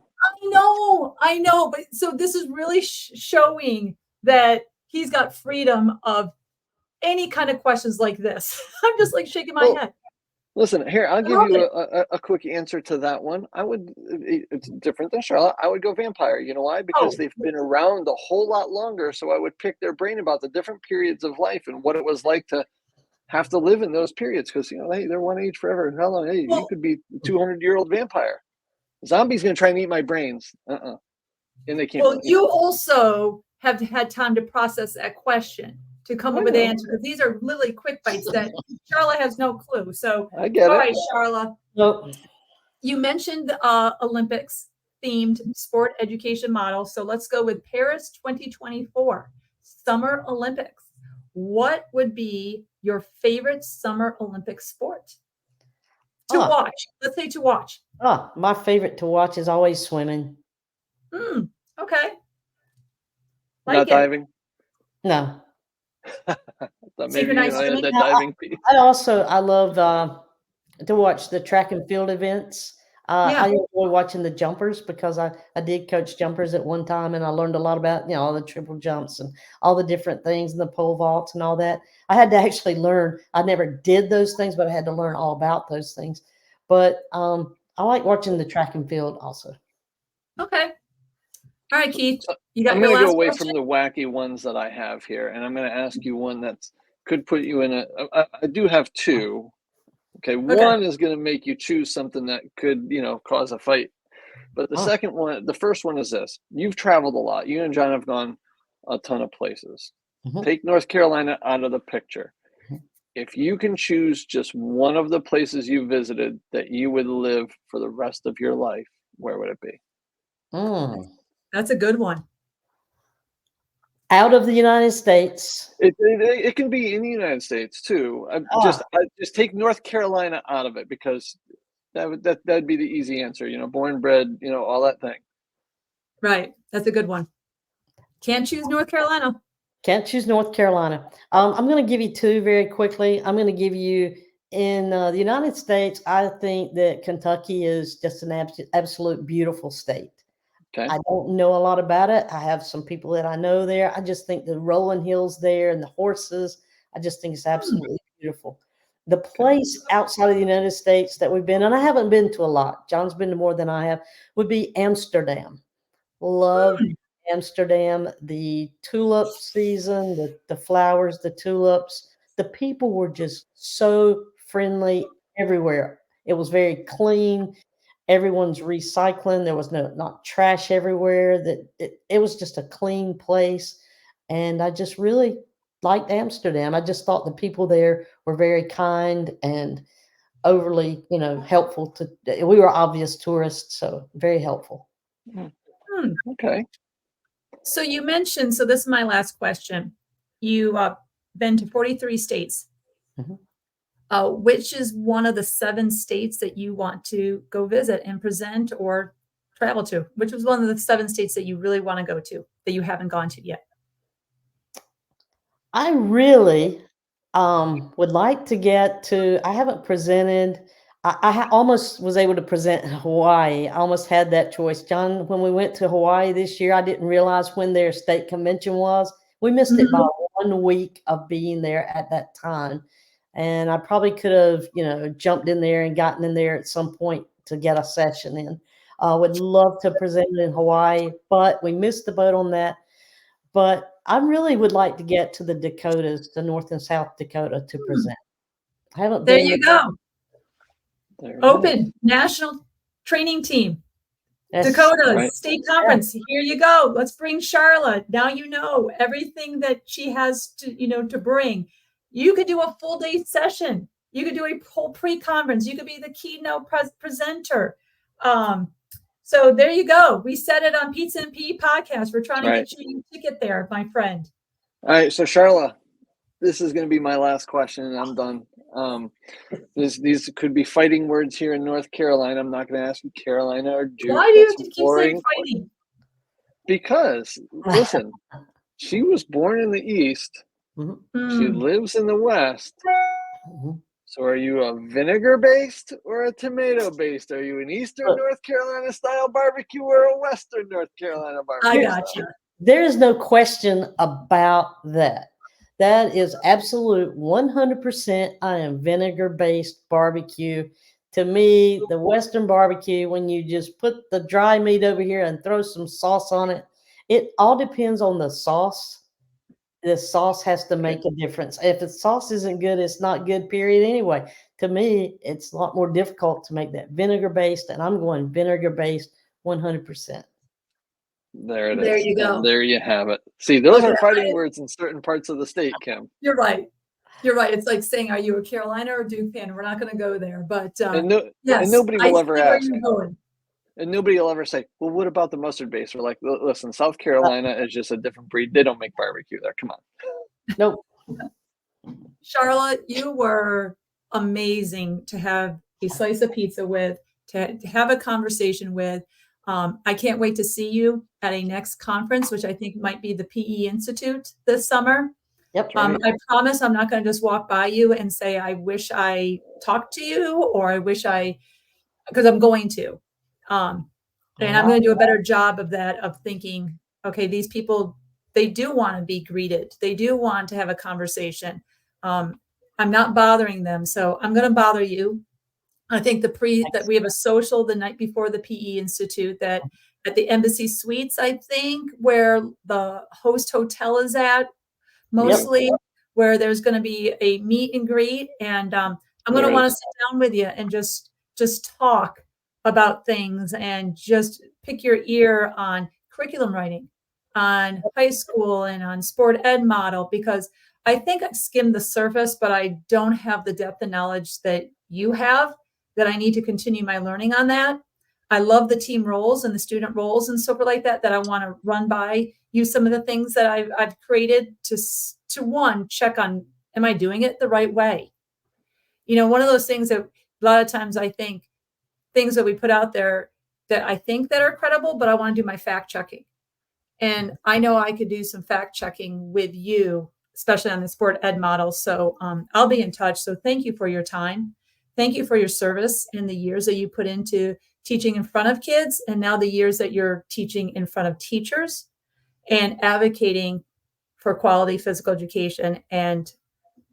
Speaker 2: I know. But so this is really showing that he's got freedom of any kind of questions like this. I'm just like shaking my head.
Speaker 3: Listen, here, I'll give you a quick answer to that one. It's different than Charlotte. I would go vampire. You know why? Because they've been around a whole lot longer. So I would pick their brain about the different periods of life and what it was like to have to live in those periods. Because, hey, they're one age forever. How long? Hey, you could be a 200-year-old vampire. Zombie's going to try and eat my brains. And they can't.
Speaker 2: Well, you also have had time to process that question to come up with the answer, because these are literally quick bites that Charla has no clue. So,
Speaker 3: I get it.
Speaker 2: All right, Charla.
Speaker 4: Nope.
Speaker 2: You mentioned Olympics themed sport education model. So let's go with Paris 2024 Summer Olympics. What would be your favorite Summer Olympic sport to watch? Let's say to watch.
Speaker 4: My favorite to watch is always swimming.
Speaker 2: Okay.
Speaker 3: Not diving?
Speaker 4: No.
Speaker 3: Maybe that diving piece.
Speaker 4: I love to watch the track and field events. I enjoy watching the jumpers because I did coach jumpers at one time, and I learned a lot about all the triple jumps and all the different things and the pole vaults and all that. I had to actually learn. I never did those things, but I had to learn all about those things. But I like watching the track and field also.
Speaker 2: Okay. All right, Keith. You got
Speaker 3: I'm
Speaker 2: your
Speaker 3: going to
Speaker 2: last
Speaker 3: go away
Speaker 2: question?
Speaker 3: from the wacky ones that I have here, and I'm going to ask you one that could put you in I do have two. Okay, one is going to make you choose something that could, cause a fight. But the first one is this. You've traveled a lot. You and John have gone a ton of places.
Speaker 4: Mm-hmm.
Speaker 3: Take North Carolina out of the picture. If you can choose just one of the places you visited that you would live for the rest of your life, where would it be?
Speaker 2: That's a good one.
Speaker 4: Out of the United States.
Speaker 3: It can be in the United States too. Just take North Carolina out of it, because that'd be the easy answer. Born, bred, all that thing.
Speaker 2: Right. That's a good one. Can't choose North Carolina.
Speaker 4: Can't choose North Carolina. I'm going to give you two very quickly. I'm going to give you in the United States. I think that Kentucky is just an absolute beautiful state.
Speaker 3: Okay.
Speaker 4: I don't know a lot about it. I have some people that I know there. I just think the rolling hills there and the horses, I just think it's absolutely beautiful. The place outside of the United States that we've been, and I haven't been to a lot, John's been to more than I have, would be Amsterdam. Love Amsterdam, the tulip season, the flowers, the tulips. The people were just so friendly everywhere. It was very clean. Everyone's recycling. There was not trash everywhere. That it was just a clean place. And I just really liked Amsterdam. I just thought the people there were very kind and overly, helpful to. We were obvious tourists, so very helpful.
Speaker 3: Okay.
Speaker 2: So you mentioned, so this is my last question. You been to 43 states.
Speaker 4: Mhm.
Speaker 2: Which is one of the 7 states that you want to go visit and present or travel to? Which was one of the 7 states that you really want to go to that you haven't gone to yet?
Speaker 4: I really would like to get to. I haven't presented. I almost was able to present in Hawaii. I almost had that choice. John, when we went to Hawaii this year, I didn't realize when their state convention was. We missed it by 1 week of being there at that time. And I probably could have, jumped in there and gotten in there at some point to get a session in. Would love to present it in Hawaii, but we missed the boat on that. But I really would like to get to the Dakotas, to North and South Dakota to present. I haven't
Speaker 2: There
Speaker 4: been
Speaker 2: you go.
Speaker 3: There it
Speaker 2: Open National Training Team.
Speaker 4: Yes.
Speaker 2: Dakota
Speaker 3: Right.
Speaker 2: State Conference. Here you go. Let's bring Charla. Now you know everything that she has to bring. You could do a full day session. You could do a whole pre-conference. You could be the keynote presenter. So there you go. We said it on Pizza and PE podcast. We're trying to get you a ticket there, my friend.
Speaker 3: All right. So Charla, this is going to be my last question, and I'm done. These could be fighting words here in North Carolina. I'm not going to ask you Carolina or Duke.
Speaker 2: Why do you have
Speaker 3: That's
Speaker 2: to keep saying fighting?
Speaker 3: Because, listen, she was born in the East.
Speaker 4: Mhm.
Speaker 3: She lives in the West.
Speaker 4: Mhm.
Speaker 3: So are you a vinegar-based or a tomato-based? Are you an Eastern North Carolina style barbecue or a Western North Carolina barbecue?
Speaker 2: I got you.
Speaker 4: There is no question about that. That is absolute 100%. I am vinegar-based barbecue. To me, the Western barbecue, when you just put the dry meat over here and throw some sauce on it, it all depends on the sauce. The sauce has to make a difference. If the sauce isn't good, it's not good, period. Anyway, to me, it's a lot more difficult to make that vinegar-based, and I'm going vinegar-based 100%.
Speaker 3: There it is.
Speaker 2: There you go.
Speaker 3: And there you have it. See, those
Speaker 2: Okay,
Speaker 3: are fighting words in certain parts of the state, Kim.
Speaker 2: You're right. You're right. It's like saying, "Are you a Carolina or Duke fan?" We're not going to go there, but
Speaker 3: And
Speaker 2: yes,
Speaker 3: nobody will ever
Speaker 2: see where
Speaker 3: ask.
Speaker 2: you're going.
Speaker 3: And nobody will ever say, well, what about the mustard base? We're like, listen, South Carolina is just a different breed. They don't make barbecue there. Come on.
Speaker 4: Nope.
Speaker 2: Charlotte, you were amazing to have a slice of pizza with, to have a conversation with. I can't wait to see you at a next conference, which I think might be the PE Institute this summer.
Speaker 4: Yep.
Speaker 2: I promise I'm not going to just walk by you and say, I wish I talked to you, or I wish because I'm going to. And I'm going to do a better job of that, of thinking, okay, these people, they do want to be greeted. They do want to have a conversation. I'm not bothering them. So I'm going to bother you. I think that we have a social the night before the PE Institute that at the Embassy Suites, I think, where the host hotel is at, mostly, where there's going to be a meet and greet. And I'm going to want to sit down with you and just talk about things and just pick your ear on curriculum writing, on high school, and on sport ed model, because I think I've skimmed the surface, but I don't have the depth of knowledge that you have, that I need to continue my learning on that. I love the team roles and the student roles and so forth like that I want to run by you, some of the things that I've created to one, check on, am I doing it the right way? One of those things that a lot of times I think things that we put out there that I think that are credible, but I want to do my fact checking. And I know I could do some fact checking with you, especially on the sport ed model. So I'll be in touch. So thank you for your time. Thank you for your service and the years that you put into teaching in front of kids and now the years that you're teaching in front of teachers and advocating for quality physical education, and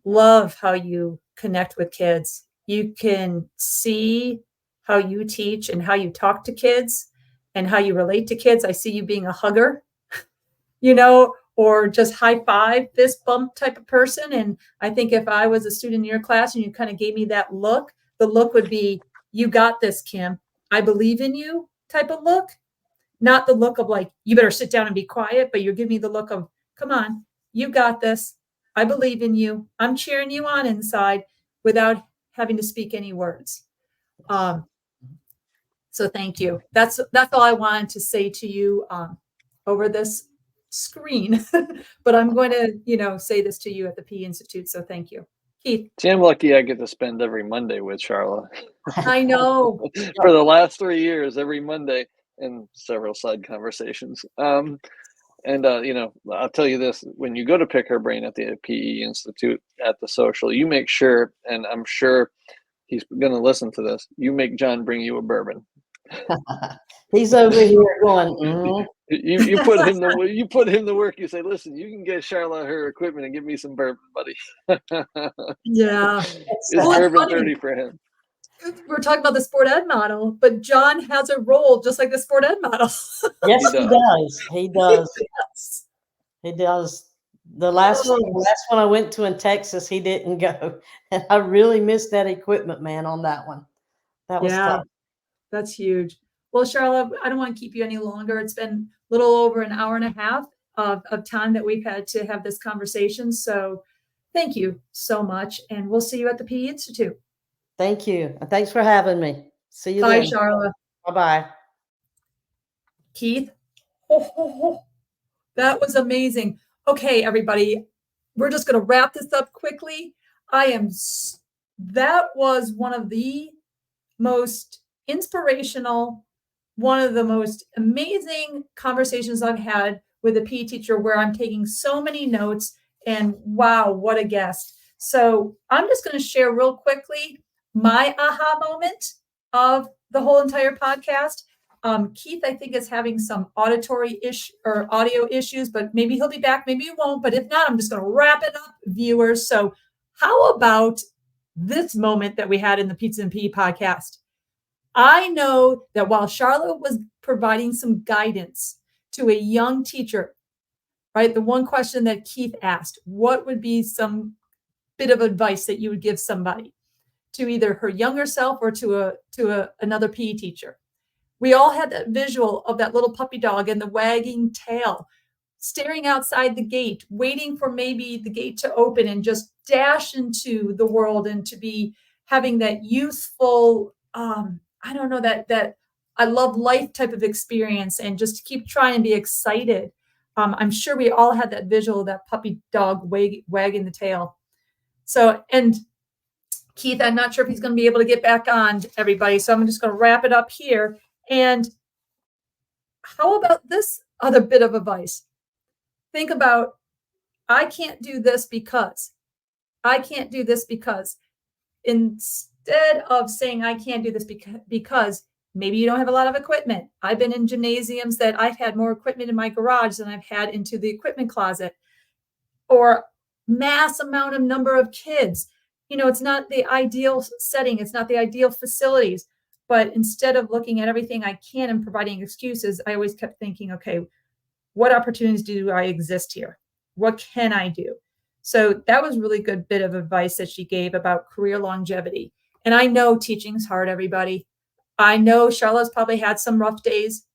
Speaker 2: love how you connect with kids. You can see how you teach and how you talk to kids and how you relate to kids. I see you being a hugger, or just high five, fist bump type of person. And I think if I was a student in your class and you kind of gave me that look, the look would be, you got this, Kim. I believe in you type of look. Not the look of like, you better sit down and be quiet, but you're giving me the look of, come on, you got this. I believe in you. I'm cheering you on inside without having to speak any words. So thank you. That's all I wanted to say to you over this screen, but I'm going to, say this to you at the PE Institute. So thank you. Keith.
Speaker 3: See, I'm lucky I get to spend every Monday with Charla.
Speaker 2: I know.
Speaker 3: For the last 3 years, every Monday, and several side conversations. I'll tell you this, when you go to pick her brain at the PE Institute at the social, you make sure, and I'm sure he's going to listen to this, you make John bring you a bourbon.
Speaker 4: He's over here going, mm-hmm.
Speaker 3: You put him to work. You say, listen, you can get Charla her equipment and give me some bourbon, buddy.
Speaker 2: Yeah.
Speaker 3: It's bourbon dirty for him.
Speaker 2: We're talking about the sport ed model, but John has a role just like the sport ed model.
Speaker 4: Yes, he does. He does.
Speaker 2: Yes.
Speaker 4: He does. The last one I went to in Texas, he didn't go. And I really missed that equipment, man, on that one. That was tough.
Speaker 2: That's huge. Well, Charla, I don't want to keep you any longer. It's been a little over an hour and a half of time that we've had to have this conversation. So thank you so much. And we'll see you at the PE Institute.
Speaker 4: Thank you. And thanks for having me. See you
Speaker 2: Bye,
Speaker 4: then.
Speaker 2: Charla.
Speaker 4: Bye-bye.
Speaker 2: Keith. That was amazing. Okay, everybody, we're just going to wrap this up quickly. That was one of the most inspirational, one of the most amazing conversations I've had with a PE teacher where I'm taking so many notes, and wow, what a guest. So I'm just going to share real quickly my aha moment of the whole entire podcast. Keith, I think, is having some audio issues, but maybe he'll be back, maybe he won't. But if not, I'm just going to wrap it up, viewers. So how about this moment that we had in the Pizza and PE podcast? I know that while Charlotte was providing some guidance to a young teacher, right, the one question that Keith asked, what would be some bit of advice that you would give somebody, to either her younger self or to another PE teacher? We all had that visual of that little puppy dog and the wagging tail, staring outside the gate, waiting for maybe the gate to open and just dash into the world and to be having that youthful, that I love life type of experience and just keep trying to be excited. I'm sure we all had that visual of that puppy dog wagging the tail. So, and Keith, I'm not sure if he's going to be able to get back on, everybody. So I'm just going to wrap it up here. And how about this other bit of advice? Think about, I can't do this because. Instead of saying I can't do this because maybe you don't have a lot of equipment. I've been in gymnasiums that I've had more equipment in my garage than I've had into the equipment closet, or mass amount of number of kids. It's not the ideal setting. It's not the ideal facilities. But instead of looking at everything I can and providing excuses, I always kept thinking, okay, what opportunities do I exist here? What can I do? So that was a really good bit of advice that she gave about career longevity. And I know teaching's hard, everybody. I know Charlotte's probably had some rough days.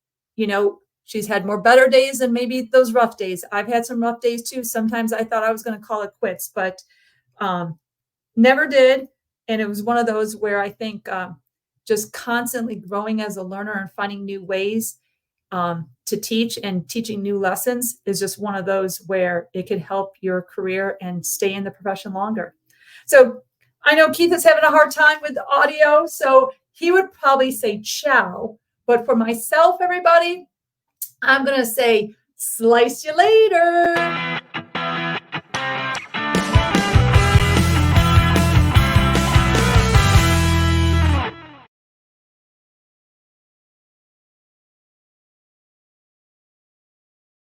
Speaker 2: She's had more better days than maybe those rough days. I've had some rough days too. Sometimes I thought I was going to call it quits, but never did. And it was one of those where I think just constantly growing as a learner and finding new ways to teach and teaching new lessons is just one of those where it can help your career and stay in the profession longer. So I know Keith is having a hard time with the audio, so he would probably say ciao. But for myself, everybody, I'm going to say slice you later.